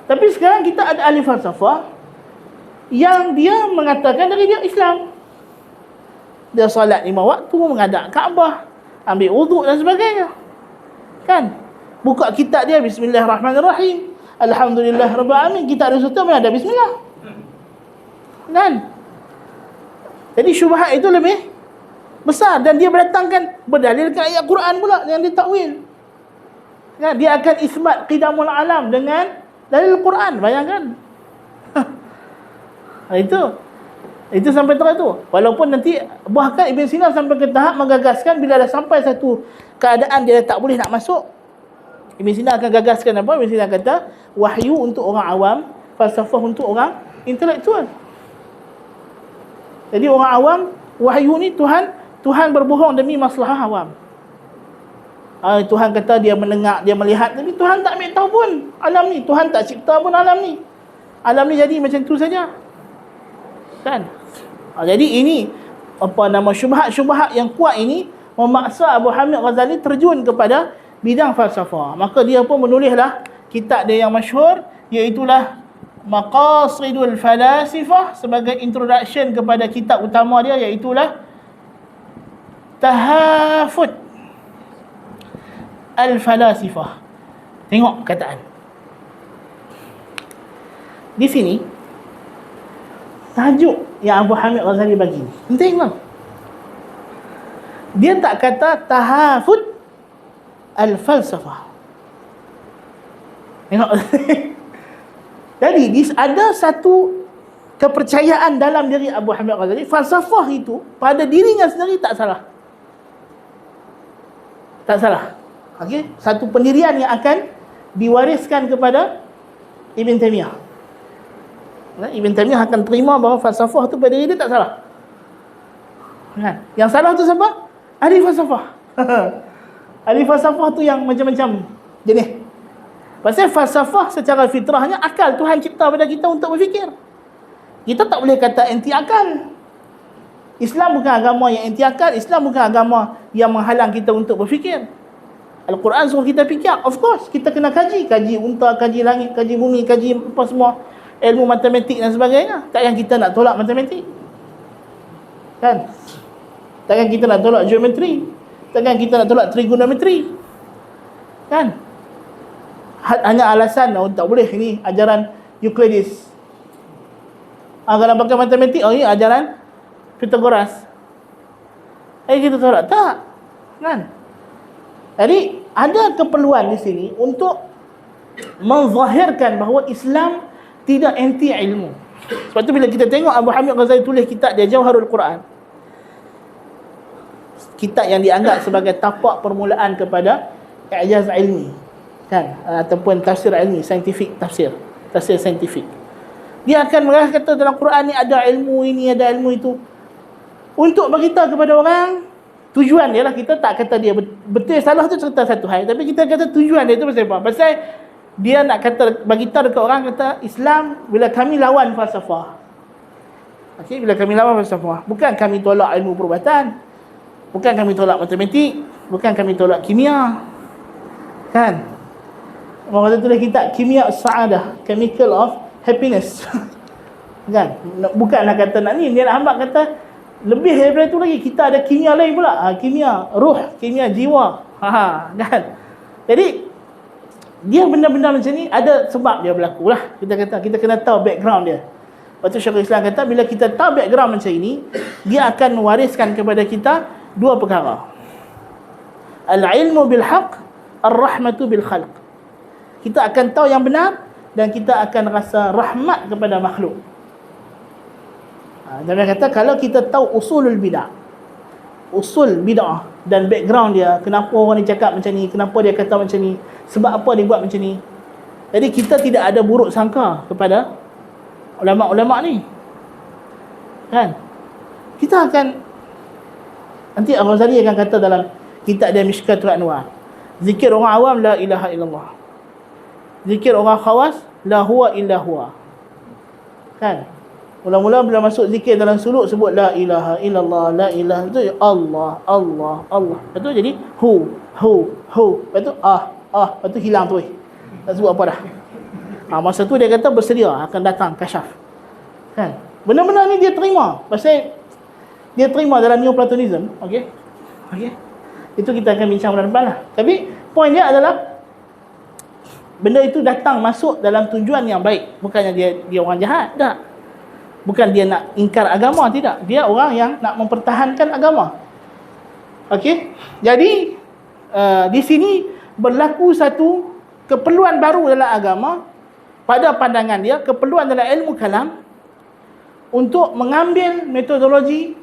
Tapi sekarang kita ada ahli falsafah yang dia mengatakan dari dia Islam. Dia solat 5 waktu, menghadap Kaabah, ambil wuduk dan sebagainya. Kan? Buka kitab dia, Bismillahirrahmanirrahim, Alhamdulillahirabbil alamin. Kitab dia serta mana ada bismillah. Kan? Jadi syubhat itu lebih besar dan dia berdalilkan ayat Quran pula yang ditakwil. Kan? Dia akan isbat qidamul alam dengan dalil Quran. Bayangkan. Itu sampai tahap itu. Walaupun nanti bahkan Ibn Sina sampai ke tahap menggagaskan bila dah sampai satu keadaan dia tak boleh nak masuk, Ibn Sina akan gagaskan apa? Ibn Sina kata wahyu untuk orang awam, falsafah untuk orang intelektual. Jadi orang awam, wahyu ni Tuhan berbohong demi maslahah awam. Tuhan kata dia mendengar, dia melihat, tapi Tuhan tak ambil tahu pun alam ni. Tuhan tak cipta pun alam ni. Alam ni jadi macam tu saja. Kan? Jadi ini syubhat-syubhat yang kuat ini memaksa Abu Hamid Ghazali terjun kepada bidang falsafah. Maka dia pun menulislah kitab dia yang masyhur, iaitulah Maqasidul Falasifah, sebagai introduction kepada kitab utama dia, iaitulah Tahafut Al-Falasifah. Tengok kataan di sini, tajuk yang Abu Hamid Ghazali bagi. Penting bang. Dia tak kata Tahafut Al-Falsafah. Tengok. Jadi ada satu kepercayaan dalam diri Abu Hamid Ghazali, falsafah itu pada dirinya sendiri tak salah. Tak salah. Okey, satu pendirian yang akan diwariskan kepada Ibn Taymiyah. Ibn Taymiyah akan terima bahawa falsafah tu pada diri dia tak salah. Kan? Yang salah tu siapa? Ahli falsafah. Ahli falsafah tu yang macam-macam jenis. Pasal falsafah secara fitrahnya akal Tuhan cipta pada kita untuk berfikir. Kita tak boleh kata anti akal. Islam bukan agama yang anti akal. Islam bukan agama yang menghalang kita untuk berfikir. Al-Quran suruh kita fikir. Of course, kita kena kaji. Kaji unta, kaji langit, kaji bumi, kaji apa semua. Ilmu matematik dan sebagainya. Takkan kita nak tolak matematik. Kan? Takkan kita nak tolak geometri. Takkan kita nak tolak trigonometri. Kan? Hanya alasan tak boleh ini ajaran Euclides. Kalau pakai matematik, ini ajaran Pythagoras. Kita tolak tak? Kan? Jadi ada keperluan di sini untuk menzahirkan bahawa Islam tidak anti ilmu. Sebab tu bila kita tengok Abu Hamid Ghazali tulis kitab dia Jawharul Quran, kitab yang dianggap sebagai tapak permulaan kepada i'jaz ilmi, kan, ataupun tafsir ilmi, scientific tafsir saintifik. Dia akan kata dalam Quran ni ada ilmu ini, ada ilmu itu, untuk beritahu kepada orang. Tujuan dia lah, kita tak kata dia betul salah tu cerita satu hal, tapi kita kata tujuan dia tu pasal apa? Pasal dia nak kata, bagi tahu dekat orang, kata Islam bila kami lawan falsafah. Okey, bila kami lawan falsafah, bukan kami tolak ilmu perubatan, bukan kami tolak matematik, bukan kami tolak kimia. Kan? Orang kata tulis kitab Kimia Sa'adah, Chemical of Happiness. Kan? Bukanlah kata nak ni, dia nak hambak kata lebih daripada itu lagi, kita ada kimia lain pula. Kimia ruh, kimia jiwa. Kan? Jadi dia benda-benda macam ni ada sebab dia berlaku lah. Kita kena tahu background dia. Lepas tu Syekhul Islam kata, bila kita tahu background macam ini, dia akan mewariskan kepada kita dua perkara. Al-ilmu bil haq, ar-rahmatu bil khalq. kita akan tahu yang benar dan kita akan rasa rahmat kepada makhluk. Dia kata kalau kita tahu usul bid'ah dan background dia, kenapa orang ni cakap macam ni, kenapa dia kata macam ni, sebab apa dia buat macam ni, jadi kita tidak ada buruk sangka kepada ulama-ulama ni, kan? Kita akan, nanti Al-Ghazali akan kata dalam kitab dia Mishkatul Anwar, zikir orang awam la ilaha illallah, zikir orang khawas la huwa illa huwa, kan? Mula-mula bila masuk zikir dalam suluk sebut la ilaha illallah, la ilaha itu Allah, Allah, Allah. Lepas tu jadi hu. Lepas tu lepas tu hilang tu. Tak sebut apa dah. Masa tu dia kata bersedia akan datang kasyaf. Kan? Benar-benar ni dia terima. Pasal dia terima dalam Neoplatonism, okey? Itu kita akan bincang bulan depan lah. Tapi poin dia adalah benda itu datang masuk dalam tujuan yang baik. Bukannya dia orang jahat, tak. Bukan dia nak ingkar agama, tidak. Dia orang yang nak mempertahankan agama. Okey? Jadi di sini berlaku satu keperluan baru dalam agama pada pandangan dia, keperluan dalam ilmu kalam untuk mengambil metodologi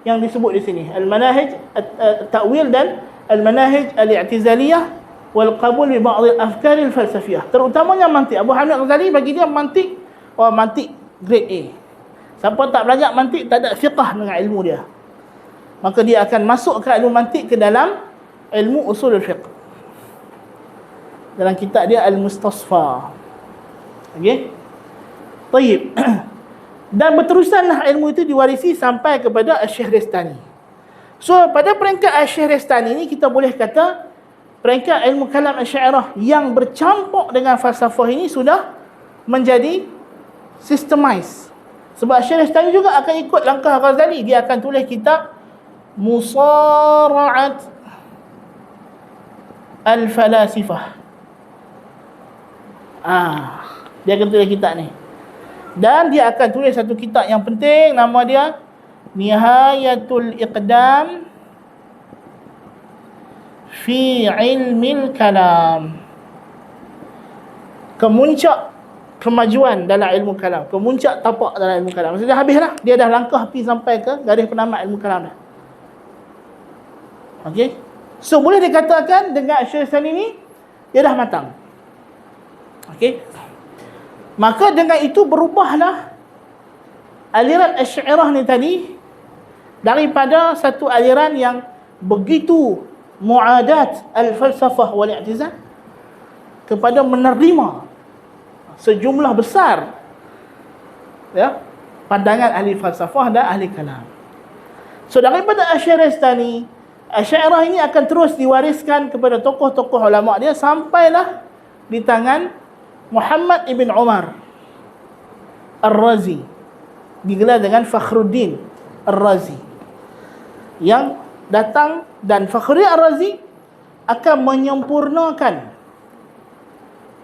yang disebut di sini, al-manahij at-ta'wil dan al-manahij al-i'tizaliyah wal qabul bi ba'd al-afkar al-falsafiyah. Terutamanya mantik. Abu Hamid Al-Ghazali bagi dia mantik, mantik grade A. Siapa tak belajar mantik, tak ada fiqh dengan ilmu dia, maka dia akan masuk ke ilmu mantik ke dalam ilmu usul al-fiqh. Dalam kitab dia Al-Mustasfa. Okey? Tayyib. Dan berterusanlah ilmu itu diwarisi sampai kepada Asy-Syahristani. So, pada peringkat Asy-Syahristani ini kita boleh kata peringkat ilmu kalam Asy'ariyah yang bercampur dengan falsafah ini sudah menjadi systemized. Sebab Asy-Syahristani juga akan ikut langkah Ghazali. Dia akan tulis kitab Musara'at al-Falasifah. Dia akan tulis kitab ni. Dan dia akan tulis satu kitab yang penting, nama dia Nihayatul Iqdam fi Ilmil Kalam. Kemuncak kemajuan dalam ilmu kalam, kemuncak tapak dalam ilmu kalam. Maksudnya habislah, dia dah langkah pergi sampai ke garis penamat ilmu kalam dah. Okey. So boleh dikatakan dengan Asy-Syahristani ini dia dah matang. Okey. Maka dengan itu berubahlah aliran Asy'ariyah ni tadi daripada satu aliran yang begitu muadat al-falsafah wal i'tizal kepada menerima sejumlah besar pandangan ahli falsafah dan ahli kalam. So daripada Asy-Syahristani, Asy'ariyah ini akan terus diwariskan kepada tokoh-tokoh ulama dia sampailah di tangan Muhammad ibn Umar Ar-Razi, digelar dengan Fakhruddin Ar-Razi, yang datang, dan Fakhruddin Ar-Razi akan menyempurnakan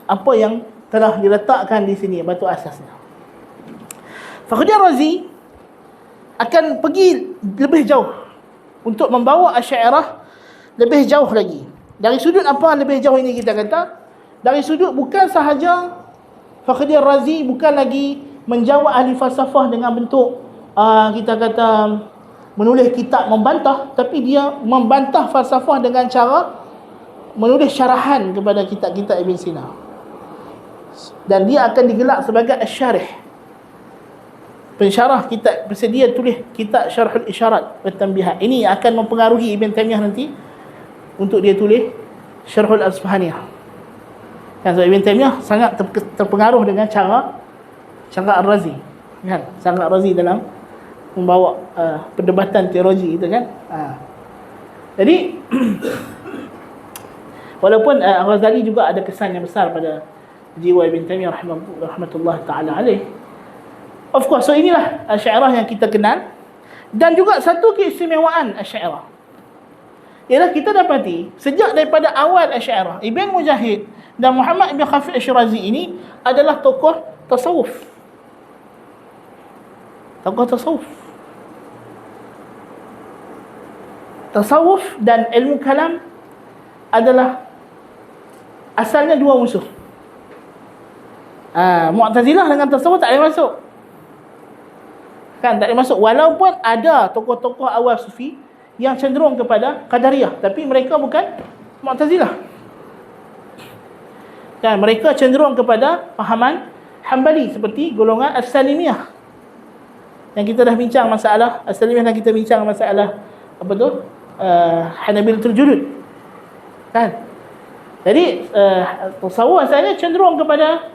apa yang telah diletakkan di sini, batu asasnya. Fakhruddin Ar-Razi akan pergi lebih jauh untuk membawa Asy'ariyah lebih jauh lagi. Dari sudut apa lebih jauh ini kita kata? Dari sudut bukan sahaja Fakhruddin Ar-Razi bukan lagi menjawab ahli falsafah dengan bentuk kita kata menulis kitab membantah, tapi dia membantah falsafah dengan cara menulis syarahan kepada kitab-kitab Ibn Sina. Dan dia akan digelar sebagai Asy-Syarih, pensyarah kitab, bersedia tulis kitab Syarhul Isyarat wa Tanbihat. Ini akan mempengaruhi Ibn Taymiyah nanti untuk dia tulis Syarhul Asfahaniyah. Kan, so Ibn Taymiyah sangat terpengaruh dengan cara Ar-Razi, kan? Sangat Ar-Razi dalam membawa perdebatan teologi itu, kan? Jadi walaupun Al-Ghazali juga ada kesan yang besar pada jiwa Ibn Taymiyah rahmatullah ta'ala alaih. Of course, so inilah Asy'ariyah yang kita kenal. Dan juga satu keistimewaan Asy'ariyah ialah kita dapati sejak daripada awal Asy'ariyah, Ibn Mujahid dan Muhammad ibn Khafif Asy-Syirazi ini adalah tokoh tasawuf. Tokoh tasawuf. Tasawuf dan ilmu kalam adalah asalnya dua musuh. Mu'tazilah dengan tasawuf tak boleh masuk. Kan, tak boleh masuk. Walaupun ada tokoh-tokoh awal sufi yang cenderung kepada Qadariyah, tapi mereka bukan Mu'tazilah. Dan mereka cenderung kepada fahaman Hambali seperti golongan As-Salimiyah. Yang kita dah bincang masalah As-Salimiyah, dan kita bincang masalah apa tu? Hanabilatul Julud. Kan? Jadi tasawuf asalnya cenderung kepada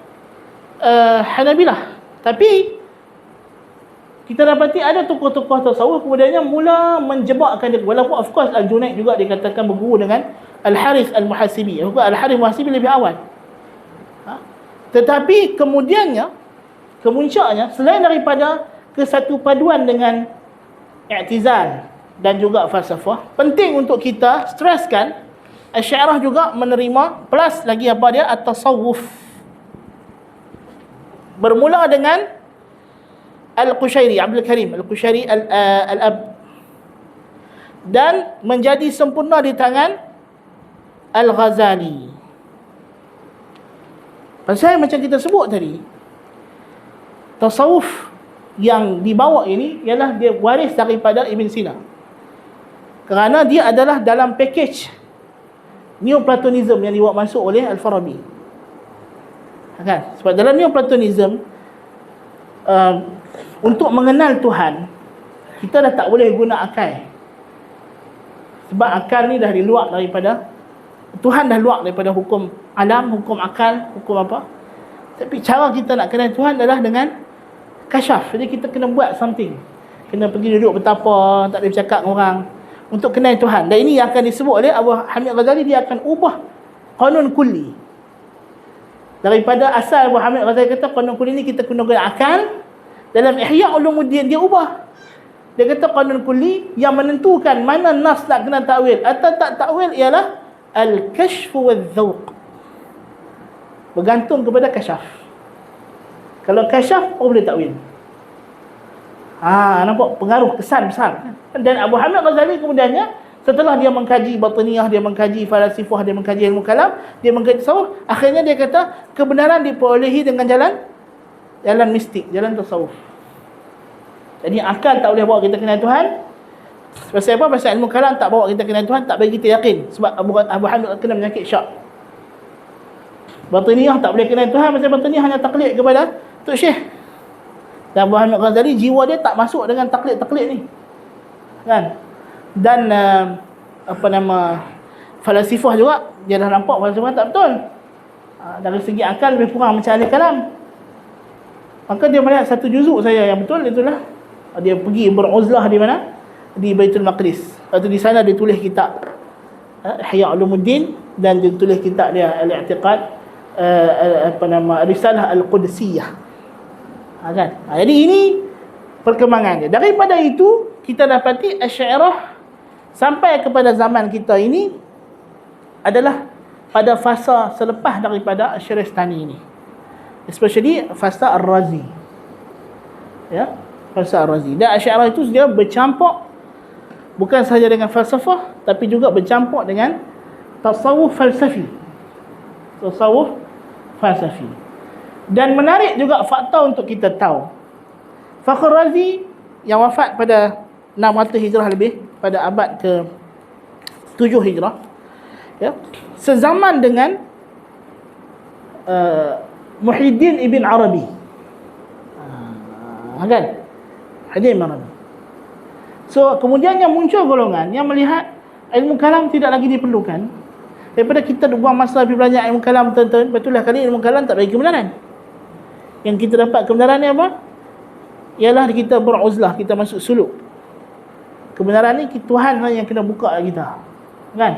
Hanabilah. Tapi kita dapati ada tokoh-tokoh tasawuf kemudiannya mula menjebakkan dia. Walaupun of course Al-Junaid juga dikatakan berguru dengan Al-Harith Al-Muhasibi. Al-Harith Al-Muhasibi lebih awal. Tetapi kemudiannya, kemuncaknya, selain daripada kesatu paduan dengan i'tizal dan juga falsafah, penting untuk kita stresskan Asy'ariyah juga menerima plus lagi apa dia, at-tasawuf. Bermula dengan Al-Qushairi, Abdul Karim Al-Qushairi Al-Ab, dan menjadi sempurna di tangan Al-Ghazali. Pasal macam kita sebut tadi, tasawuf yang dibawa ini ialah dia waris daripada Ibn Sina. Kerana dia adalah dalam package Neoplatonism yang dibawa masuk oleh Al-Farabi. Kan? Sebab dalam Neoplatonism, untuk mengenal Tuhan, kita dah tak boleh guna akal. Sebab akal ni dah di luar daripada Tuhan, dah luar daripada hukum alam, hukum akal, hukum apa. Tapi cara kita nak kenal Tuhan adalah dengan kasyaf. Jadi kita kena buat something. Kena pergi duduk bertapa, tak boleh bercakap dengan orang, untuk kenal Tuhan. Dan ini yang akan disebut oleh Abu Hamid Ghazali. Dia akan ubah qanun kulli. Daripada asal Abu Hamid Ghazali kata qanun kulli ni kita kena guna akal, dalam Ihya Ulumuddin dia ubah. Dia kata qanun kulli yang menentukan mana nas nak kena takwil atau tak takwil ialah al-kashf wal-dhawq. Bergantung kepada kasyaf. Kalau kasyaf, boleh takwil. Nampak pengaruh, kesan besar. Dan Abu Hamid Ghazali kemudiannya, setelah dia mengkaji batiniyah, dia mengkaji falsafah, dia mengkaji ilmu kalam, dia mengkaji tasawuf, akhirnya dia kata kebenaran diperolehi dengan jalan mistik, jalan tasawuf. Jadi akal tak boleh bawa kita kenal Tuhan. Pasal apa? Pasal ilmu kalam tak bawa kita kenal Tuhan, tak bagi kita yakin. Sebab Abu Hamid kena penyakit syak. Batiniyah tak boleh kenal Tuhan, pasal batiniyah hanya taklid kepada Tok Syekh. Dan Abu Hamid Ghazali, jiwa dia tak masuk dengan taklid-taklid ni. Kan? Dan falsafah juga, dia dah nampak falsafah tak betul. Dari segi akal lebih kurang macam ahli kalam. Maka dia melihat satu juzuk saya yang betul, itulah dia pergi beruzlah di mana? Di Baitul Maqdis. Lepas tu di sana dia tulis kitab Ihya Ulumuddin, dan dia tulis kitab dia Al-I'tiqad, Risalah Al-Qudsiyah. Kan? Jadi ini perkembangannya. Daripada itu kita dapati Asy'ariyah sampai kepada zaman kita ini adalah pada fasa selepas daripada Asy-Syaristani ini. Especially fasa Ar-Razi. Ya, fasa Ar-Razi. Dan Asy'ariyah itu dia bercampur bukan sahaja dengan falsafah, tapi juga bercampur dengan tasawuf falsafi. Tasawuf falsafi. Dan menarik juga fakta untuk kita tahu, Fakhr Razi yang wafat pada 600 Hijrah lebih, pada abad ke-7 Hijrah, ya, sezaman dengan Muhyiddin Ibn Arabi. Kan? Muhyiddin Ibn Arabi. So, kemudian yang muncul golongan yang melihat ilmu kalam tidak lagi diperlukan. Daripada kita buang masa lebih banyak ilmu kalam betul-betul, betullah kali ilmu kalam tak bagi kebenaran. Yang kita dapat kebenaran ni apa? Ialah kita beruzlah, kita masuk suluk. Kebenaran ni Tuhan yang kena buka kita. Kan?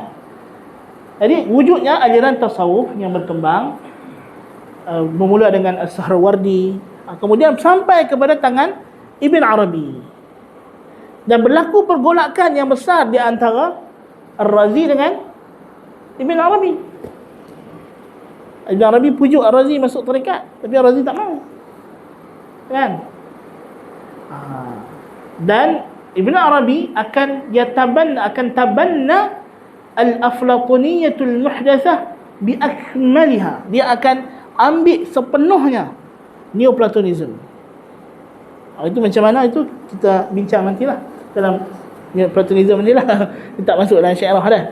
Jadi wujudnya aliran tasawuf yang berkembang, bermula dengan As-Sahrawardi, kemudian sampai kepada tangan Ibn Arabi. Dan berlaku pergolakan yang besar di antara Ar-Razi dengan Ibn Arabi. Ibn Arabi pujuk Ar-Razi masuk tarekat, tapi Ar-Razi tak mau. Kan? Dan Ibn Arabi akan tabanna al-aflatuniyatul muhdatsah bi akmaliha. Dia akan ambil sepenuhnya Neoplatonism. Itu macam mana, itu kita bincang nantilah dalam Neoplatonism ni lah. Kita tak masuk dalam Asy'ariyah dah.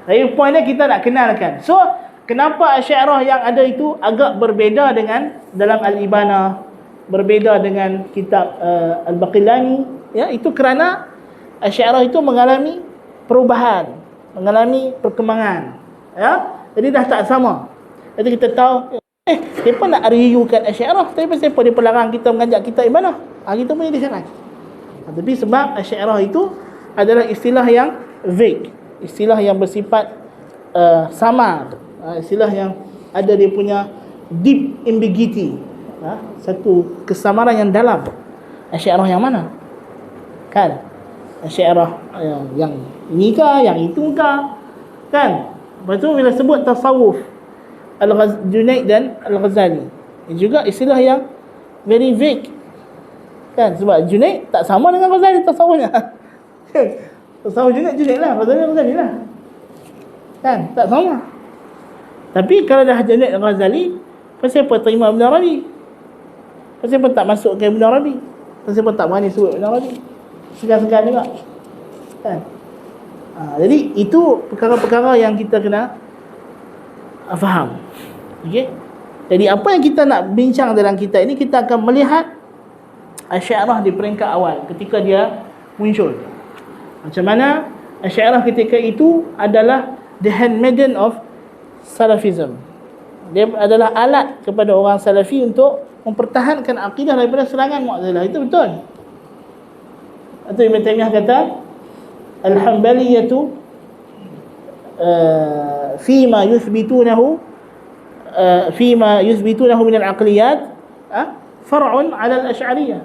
Tapi poinnya kita nak kenalkan. So kenapa Asy'ariyah yang ada itu agak berbeza dengan dalam Al-Ibana, berbeza dengan kitab Al-Baqillani, ya, itu kerana Asy'ariyah itu mengalami perubahan, mengalami perkembangan, ya. Jadi dah tak sama. Jadi kita tahu mereka nak reviewkan Asy'ariyah, tapi pasal apa dia larang kita mengajak kita Ibana? Kita punya disalah. Tapi sebab Asy'ariyah itu adalah istilah yang vague, istilah yang bersifat samar, istilah yang ada dia punya deep ambiguity, satu kesamaran yang dalam. Asy'ariyah yang mana? Kan? Asy'ariyah yang ini kah, yang itu kah? Kan? Lepas tu bila sebut tasawuf, Junaid dan Al-Ghazali, juga istilah yang very vague. Kan? Sebab Junaid tak sama dengan Ghazali tasawufnya. Tasawuf Junaid lah, Ghazali lah. Kan? Tak sama. Tapi kalau dah Junaid dan Ghazali, pasal apa terima Ibn Arabi? Pasal apa tak masuk ke Ibn Arabi? Pasal apa tak berani sebut Ibn Arabi? Segan-segan juga. Kan? Jadi itu perkara-perkara yang kita kena faham. Okey. Jadi apa yang kita nak bincang dalam kitab ini, kita akan melihat Asy'ariyah di peringkat awal ketika dia muncul. Macam mana Asy'ariyah ketika itu adalah the handmaiden of Salafism. Dia adalah alat kepada orang Salafi untuk mempertahankan akidah daripada serangan Mu'tazilah. Itu betul. Atau Ibn Taymiyah kata Al-Hanbaliyatu fima yuthbitunahu min al-aqliyat far'un 'ala al-Asy'ariyah.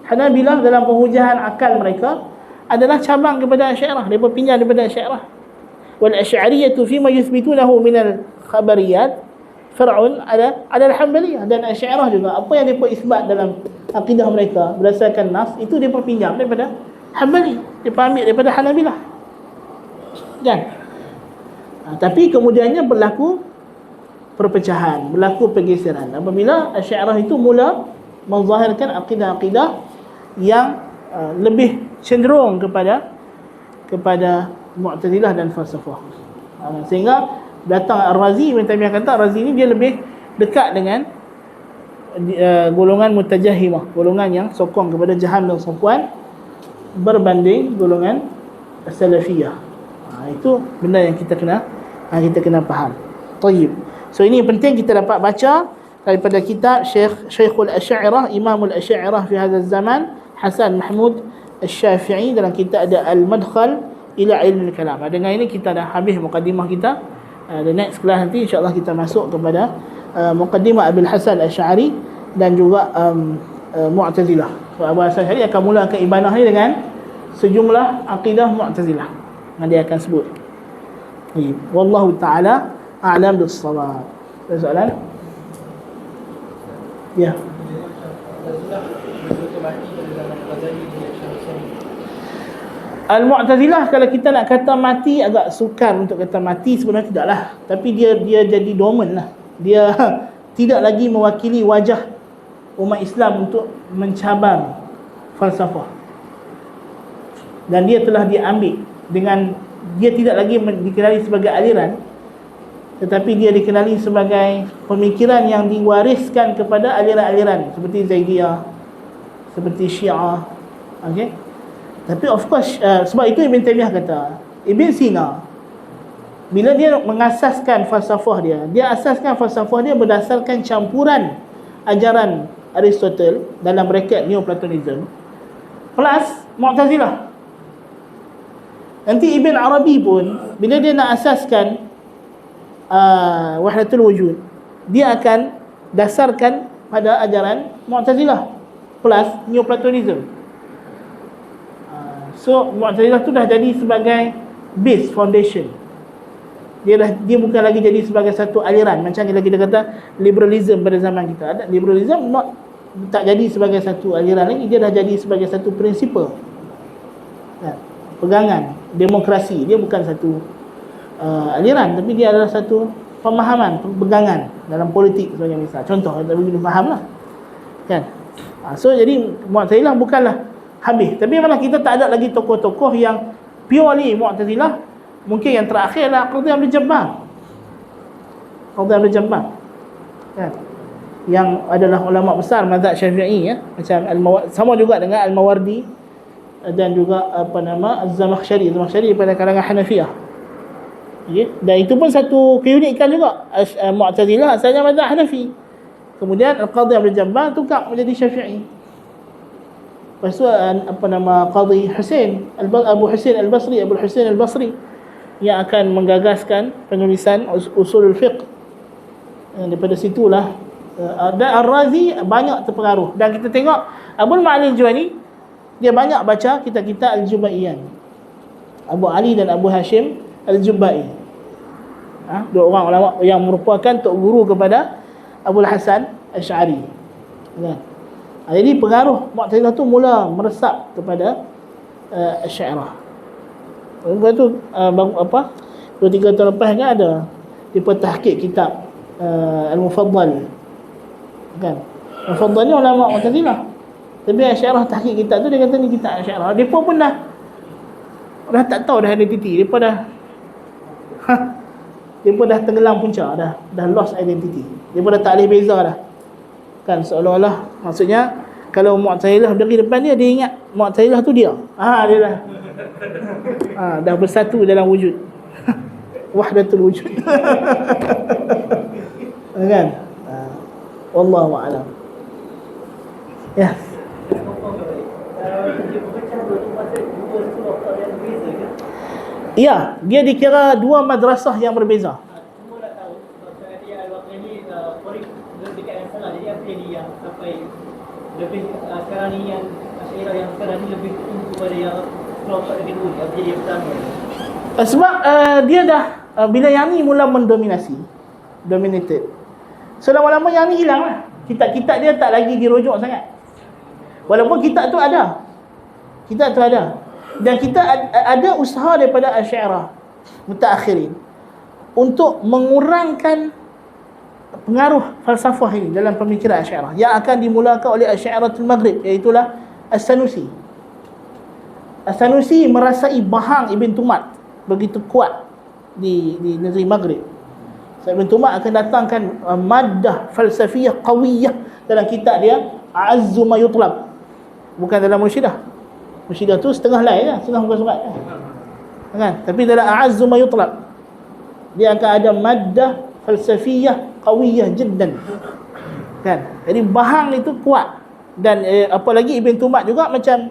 Hanabilah dalam penghujahan akal mereka adalah cabang kepada Asy'ariyah, mereka pinjam daripada Asy'ariyah. Wal Asy'ariyatu fima yuthbitunahu min al-khabariyat far'un 'ala al-Hanbaliyah. Dan Asy'ariyah juga apa yang mereka isbat dalam akidah mereka berdasarkan nas, itu dia pinjam daripada Hanbali, dia ambil daripada Hanabilah. Kan? Tapi kemudiannya berlaku perpecahan, berlaku pergeseran apabila Asy'ariyah itu mula menzahirkan akidah-akidah yang lebih cenderung kepada Mu'tazilah dan falsafah. Sehingga datang Ar-Razi, Ibn Taymiyah kata Ar-Razi ini dia lebih dekat dengan golongan Mutajahimah, golongan yang sokong kepada Jaham dan Safwan berbanding golongan Salafiyah. Itu benda yang kita kena faham. Tayyib. So ini penting kita dapat baca daripada kitab Syekhul Asy'ariyah, Imamul Asy'ariyah fi hadzal zaman, Hasan Mahmud Asy-Syafi'i. Dalam kitab ada Al-Madkhal ila Ilm al-Kalam. Dengan ini kita dah habis mukadimah kita. The next class nanti insya-Allah kita masuk kepada mukadimah Abil Hasan Asy'ari dan juga Mu'tazilah. So Abu Hasan Asy'ari akan mulakan ibadah ni dengan sejumlah akidah Mu'tazilah yang dia akan sebut. Wallahu ta'ala a'lam bis-shawab. Ada soalan? Ya. Al-Mu'tazilah, kalau kita nak kata mati, agak sukar untuk kata mati, sebenarnya tidaklah. Tapi dia jadi dormant lah. Dia tidak lagi mewakili wajah umat Islam untuk mencabang falsafah. Dan dia telah diambil dengan, dia tidak lagi dikenali sebagai aliran, tetapi dia dikenali sebagai pemikiran yang diwariskan kepada aliran-aliran seperti Zaidiyah, seperti Syiah. Okey. Tapi of course sebab itu Ibn Taymiyah kata, Ibn Sina bila dia mengasaskan falsafah dia asaskan falsafah dia berdasarkan campuran ajaran Aristotle dalam bracket Neoplatonism plus Mu'tazilah. Nanti Ibn Arabi pun bila dia nak asaskan Wahdatul Wujud, dia akan dasarkan pada ajaran Mu'tazilah plus Neoplatonism. So Mu'tazilah tu dah jadi sebagai base foundation. Dia bukan lagi jadi sebagai satu aliran macam kita kata liberalism pada zaman kita. Ada liberalism tak jadi sebagai satu aliran lagi, dia dah jadi sebagai satu prinsipal. Pegangan demokrasi. Dia bukan satu aliran, tapi dia adalah satu pemahaman, pegangan dalam politik sebagai misal. Contoh, kita begini fahamlah. Kan? So jadi Mu'tazilah bukanlah habis. Tapi malah kita tak ada lagi tokoh-tokoh yang purely Mu'tazilah. Mungkin yang terakhir lah Qadhi Abdul Jabbar. Qadhi Abdul Jabbar. Kan? Yang adalah ulama besar mazhab Syafi'i ya, macam sama juga dengan Al-Mawardi dan juga Az-Zamakhsyari daripada kalangan Hanafiyah. Okay? Dan itu pun satu keunikan juga. Mu'tazilah asalnya mazhab Hanafi. Kemudian Al-Qadhi Abdul Jabbar tukar menjadi Syafi'i. Lepas tu Qadhi Husain Abu Husain Al-Basri yang akan menggagaskan penulisan usulul fiqh. Daripada situlah dan Ar-Razi banyak terpengaruh. Dan kita tengok Abul Ma'ali Al-Juwani, dia banyak baca kitab-kitab Al-Jubaiyan, Abu Ali dan Abu Hashim Al-Jubai. Dua orang ulama yang merupakan tok guru kepada Abul Hasan Asy'ari. Jadi pengaruh Mu'tazilah tu mula meresap kepada Asy'ariyah. Lepas tu 2-3 tahun lepas kan ada dipetahkik kitab Al-Mufaddal. Kan? Al-Mufaddal ni ulama Mu'tazilah. Tapi Asy'ariyah tahqiq kitab tu, dia kata ni kitab Asy'ariyah. Depa pun dah tak tahu dah identiti. Depa dah tenggelam puncak dah lost identity. Depa dah tak boleh beza dah. Kan seolah-olah maksudnya kalau Mu'tazilah berdiri depan dia ingat Mu'tazilah tu dia. Dia dah dah bersatu dalam wujud. Wahdatul wujud. Kan? Wallahu a'lam. Ya. Ya, dia dikira dua madrasah yang berbeza. Semua dah tahu kalau dia al-Waqi ni Qorib dekat yang salah. Jadi apa dia yang sampai lebih sekarang ni yang Asy'ariyah yang sekarang ni lebih tumpu kepada yang kelompok yang kedua, yang jadi yang pertama. Sebab dia dah bila yang ni mula dominated. So lama-lama yang ni hilang lah. Kitab-kitab dia tak lagi dirujuk sangat. Walaupun kitab tu ada. Dan kita ada usaha daripada Asy'ariyah mutaakhirin untuk mengurangkan pengaruh falsafah ini dalam pemikiran Asy'ariyah yang akan dimulakan oleh Asy'ariyatul Maghrib, iaitu As-Sanusi. As-Sanusi merasai bahang Ibn Tumat begitu kuat di negeri Maghrib. Ibn Tumat akan datangkan maddah falsafiyah qawiyah dalam kitab dia A'azzu ma yutlab. Bukan dalam Mursyidah. Mursyidah tu setengah lain lah, setengah muka surat kan? Tapi dalam A'azzu ma yutlab dia akan ada maddah falsafiyah qawiyah jiddan kan? Jadi bahang itu kuat. Dan apalagi Ibn Tumat juga macam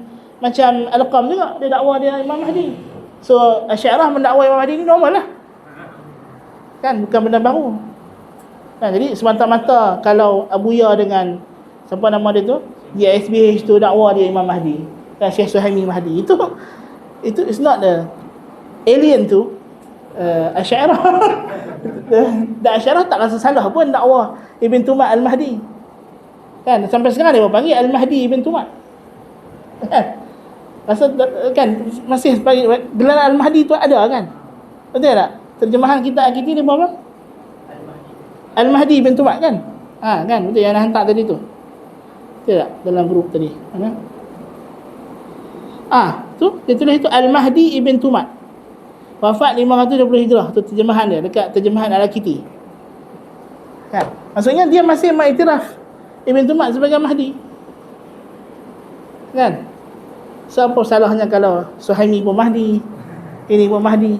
Al-Qam juga, dia dakwa dia Imam Mahdi. So Asy'ariyah mendakwa Imam Mahdi ni normal lah kan, bukan benda baru kan. Jadi semata-mata kalau Abuya dengan siapa nama dia tu, dia SBH tu dakwa dia Imam Mahdi kan, Syekh Suhaimi Mahdi, itu it's not the alien tu Asy'ariyah. Dan Asy'ariyah tak rasa salah pun dakwa Ibn Tumat Al-Mahdi kan. Sampai sekarang dia panggil Al-Mahdi Ibn Tumat kan. Rasa kan masih panggil gelar Al-Mahdi tu ada kan. Betul tak? Terjemahan kitab kita ni apa? Al-Mahdi Ibn Tumat kan? Kan betul yang hantar tadi tu. Betul tak? Dalam grup tadi. Mana? Tu dia tulis itu Al-Mahdi Ibn Tumat. Wafat 520 Hijrah. Tu terjemahan dia dekat terjemahan Al-Kiti. Kan? Maksudnya dia masih mengiktiraf Ibn Tumat sebagai Mahdi. Kan? Siapa salahnya kalau Suhaimi pun Mahdi, ini pun Mahdi?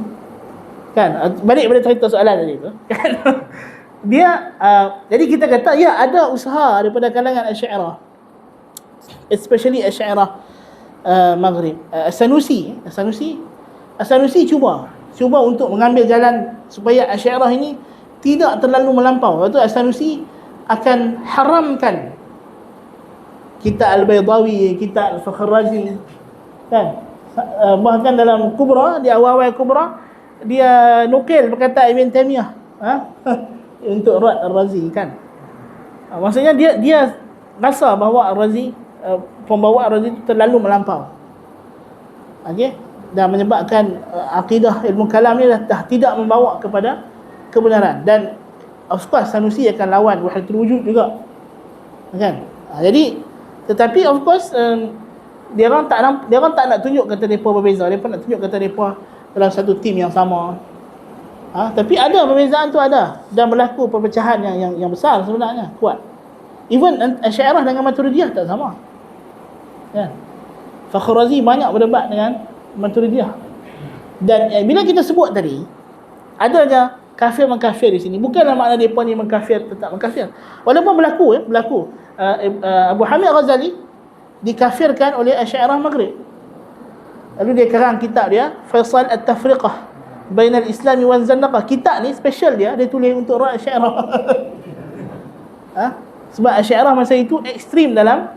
Kan? Balik pada cerita soalan tadi tu. Kan? Dia jadi kita kata ya ada usaha daripada kalangan Asy'ariyah, especially Asy'ariyah Maghrib. As-Sanusi cuba untuk mengambil jalan supaya Asy'ariyah ini tidak terlalu melampau. Lepas tu As-Sanusi akan haramkan kitab Al-Baydawi, kitab Al-Fakhr Razi kan. Bahkan dalam Kubra, di awal-awal Kubra dia nukil perkataan Ibn Taymiyah untuk Rad Ar-Razi kan. Maksudnya dia rasa bahawa Ar-Razi pembawa Ar-Razi itu terlalu melampau. Okey, dan menyebabkan akidah ilmu kalam ni dah tidak membawa kepada kebenaran. Dan of course Sanusi akan lawan wahdatul wujud juga, kan? Jadi tetapi of course dia orang tak nak tunjuk kata mereka berbeza, mereka nak tunjuk kata mereka dalam satu tim yang sama. Tapi ada perbezaan tu ada, dan berlaku perpecahan yang besar sebenarnya, kuat. Even Asy'ariyah dengan Maturidiyah tak sama, kan? Fakhr Razi banyak berdebat dengan Maturidiyah. Dan bila kita sebut tadi ada je kafir mengkafir di sini, bukanlah makna depa ni mengkafir tetap mengkafir. Walaupun berlaku Abu Hamid Ghazali dikafirkan oleh Asy'ariyah Maghrib. Lalu dia karang kitab dia Faisal At-Tafriqah Bainal Islami wan Zandaqah. Kitab ni special dia tulis untuk orang Asy'ariyah. Sebab Asy'ariyah masa itu ekstrim dalam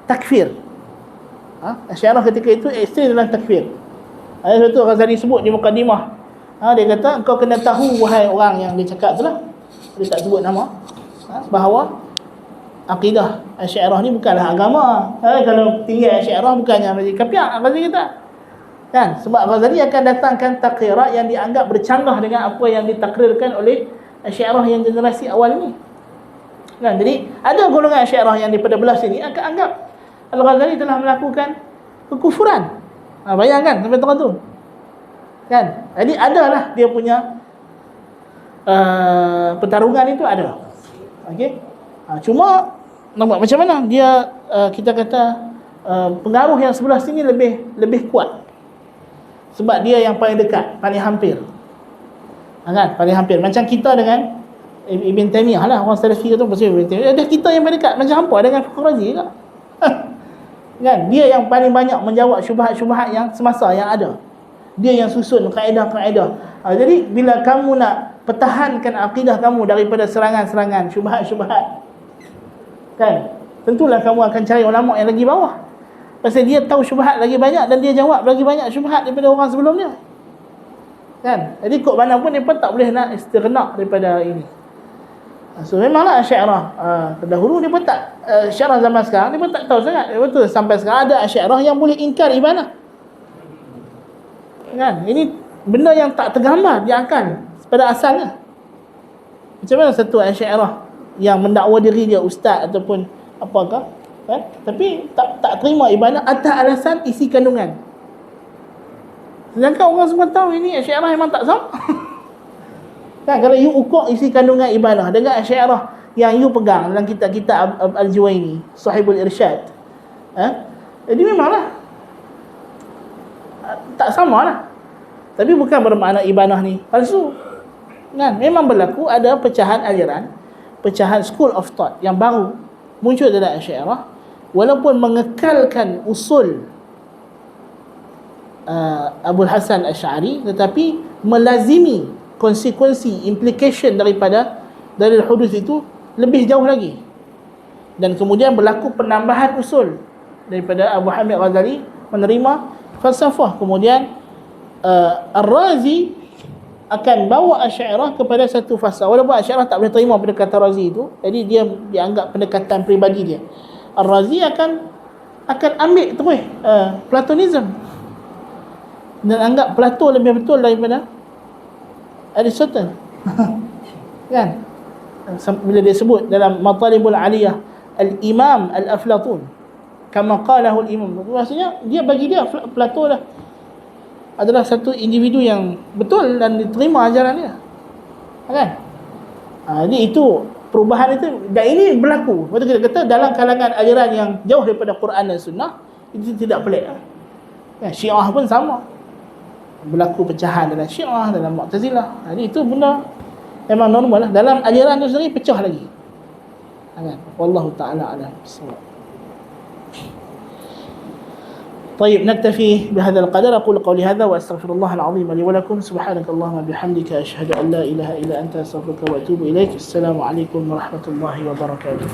takfir. Asy'ariyah ketika itu ekstrim dalam takfir. Sebab tu Ghazali sebut di mukadimah. Dia kata engkau kena tahu wahai orang yang dia cakap tu lah, dia tak sebut nama, bahawa akidah Asy'ariyah ni bukanlah agama. Kalau tinggal Asy'ariyah bukannya menjadi kafir, Ghazali kata, kan? Sebab Ghazali akan datangkan takrirat yang dianggap bercanggah dengan apa yang ditakrirkan oleh Asy'ariyah yang generasi awal ni, kan? Jadi ada golongan Asy'ariyah yang daripada belah sini akan anggap Al-Ghazali telah melakukan kekufuran. Bayangkan sampai tengah tu, kan? Jadi adalah dia punya pertarungan itu ada. Okey. Cuma nampak macam mana dia kita kata pengaruh yang sebelah sini lebih kuat. Sebab dia yang paling dekat, paling hampir. Kan? Paling hampir. Macam kita dengan Ibn Taymiyah lah, orang Salafi kata pasal Ibn Taymiyah. Ada kita yang paling dekat, macam hampa dengan Fakhr Razi juga. Kan? Dia yang paling banyak menjawab syubhat-syubhat yang semasa yang ada. Dia yang susun kaedah-kaedah. Jadi bila kamu nak pertahankan akidah kamu daripada serangan-serangan, syubhat-syubhat, kan? Tentulah kamu akan cari ulama yang lagi bawah. Pasal dia tahu syubhat lagi banyak dan dia jawab lagi banyak syubhat daripada orang sebelum dia. Kan? Jadi kok mana pun mereka tak boleh nak istighnaq daripada ini. So memanglah Asy'ariyah terdahulu dia pun tak, Asy'ariyah zaman sekarang dia pun tak tahu sangat. Betul sampai sekarang ada Asy'ariyah yang boleh ingkar ibadah. Kan? Ini benda yang tak tergambar di akal pada asalnya. Macam mana satu Asy'ariyah yang mendakwa diri dia ustaz ataupun apakah, kan? Tapi tak terima ibadah atas alasan isi kandungan. Sedangkan orang semua tahu ini Asy'ariyah memang tak sama. Kan, kalau you ukur isi kandungan ibadah dengan Asy'ariyah yang you pegang dalam kitab-kitab Al-Juwaini, Sahibul Irsyad, jadi memanglah tak samalah. Tapi bukan bermakna ibadah ni palsu. Kan? Memang berlaku ada pecahan aliran, pecahan school of thought yang baru muncul dalam Asy'ariyah, walaupun mengekalkan usul Abul Hasan Asy'ari, tetapi melazimi konsekuensi, implication daripada dalil hudus itu lebih jauh lagi. Dan kemudian berlaku penambahan usul daripada Abu Hamid Ghazali menerima falsafah. Kemudian Ar-Razi akan bawa Asy'ariyah kepada satu fasa, walaupun Asy'ariyah tak boleh terima pendekatan Razi itu, jadi dia dianggap pendekatan peribadi dia. Ar-Razi akan ambil terus Platonism dan anggap Plato lebih betul daripada Aristotle. Kan? Bila dia sebut dalam Matalibul Aliyah Al-Imam Al-Aflatun kama qalahu Al-Imam, maksudnya dia bagi dia Plato lah adalah satu individu yang betul dan diterima ajaran dia. Kan? Jadi itu perubahan itu, dan ini berlaku. Betul kita kata dalam kalangan aliran yang jauh daripada Quran dan Sunnah, itu tidak pelik. Kan? Syiah pun sama. Berlaku pecahan dalam Syiah, dalam Mu'tazilah. Jadi itu benda memang normal lah. Dalam aliran itu sendiri pecah lagi. Kan? Wallahu ta'ala a'lam. طيب نكتفي بهذا القدر. أقول قولي هذا وأستغفر الله العظيم لي ولكم. سبحانك اللهم وبحمدك أشهد أن لا إله إلا أنت أستغفرك وأتوب إليك. السلام عليكم ورحمة الله وبركاته.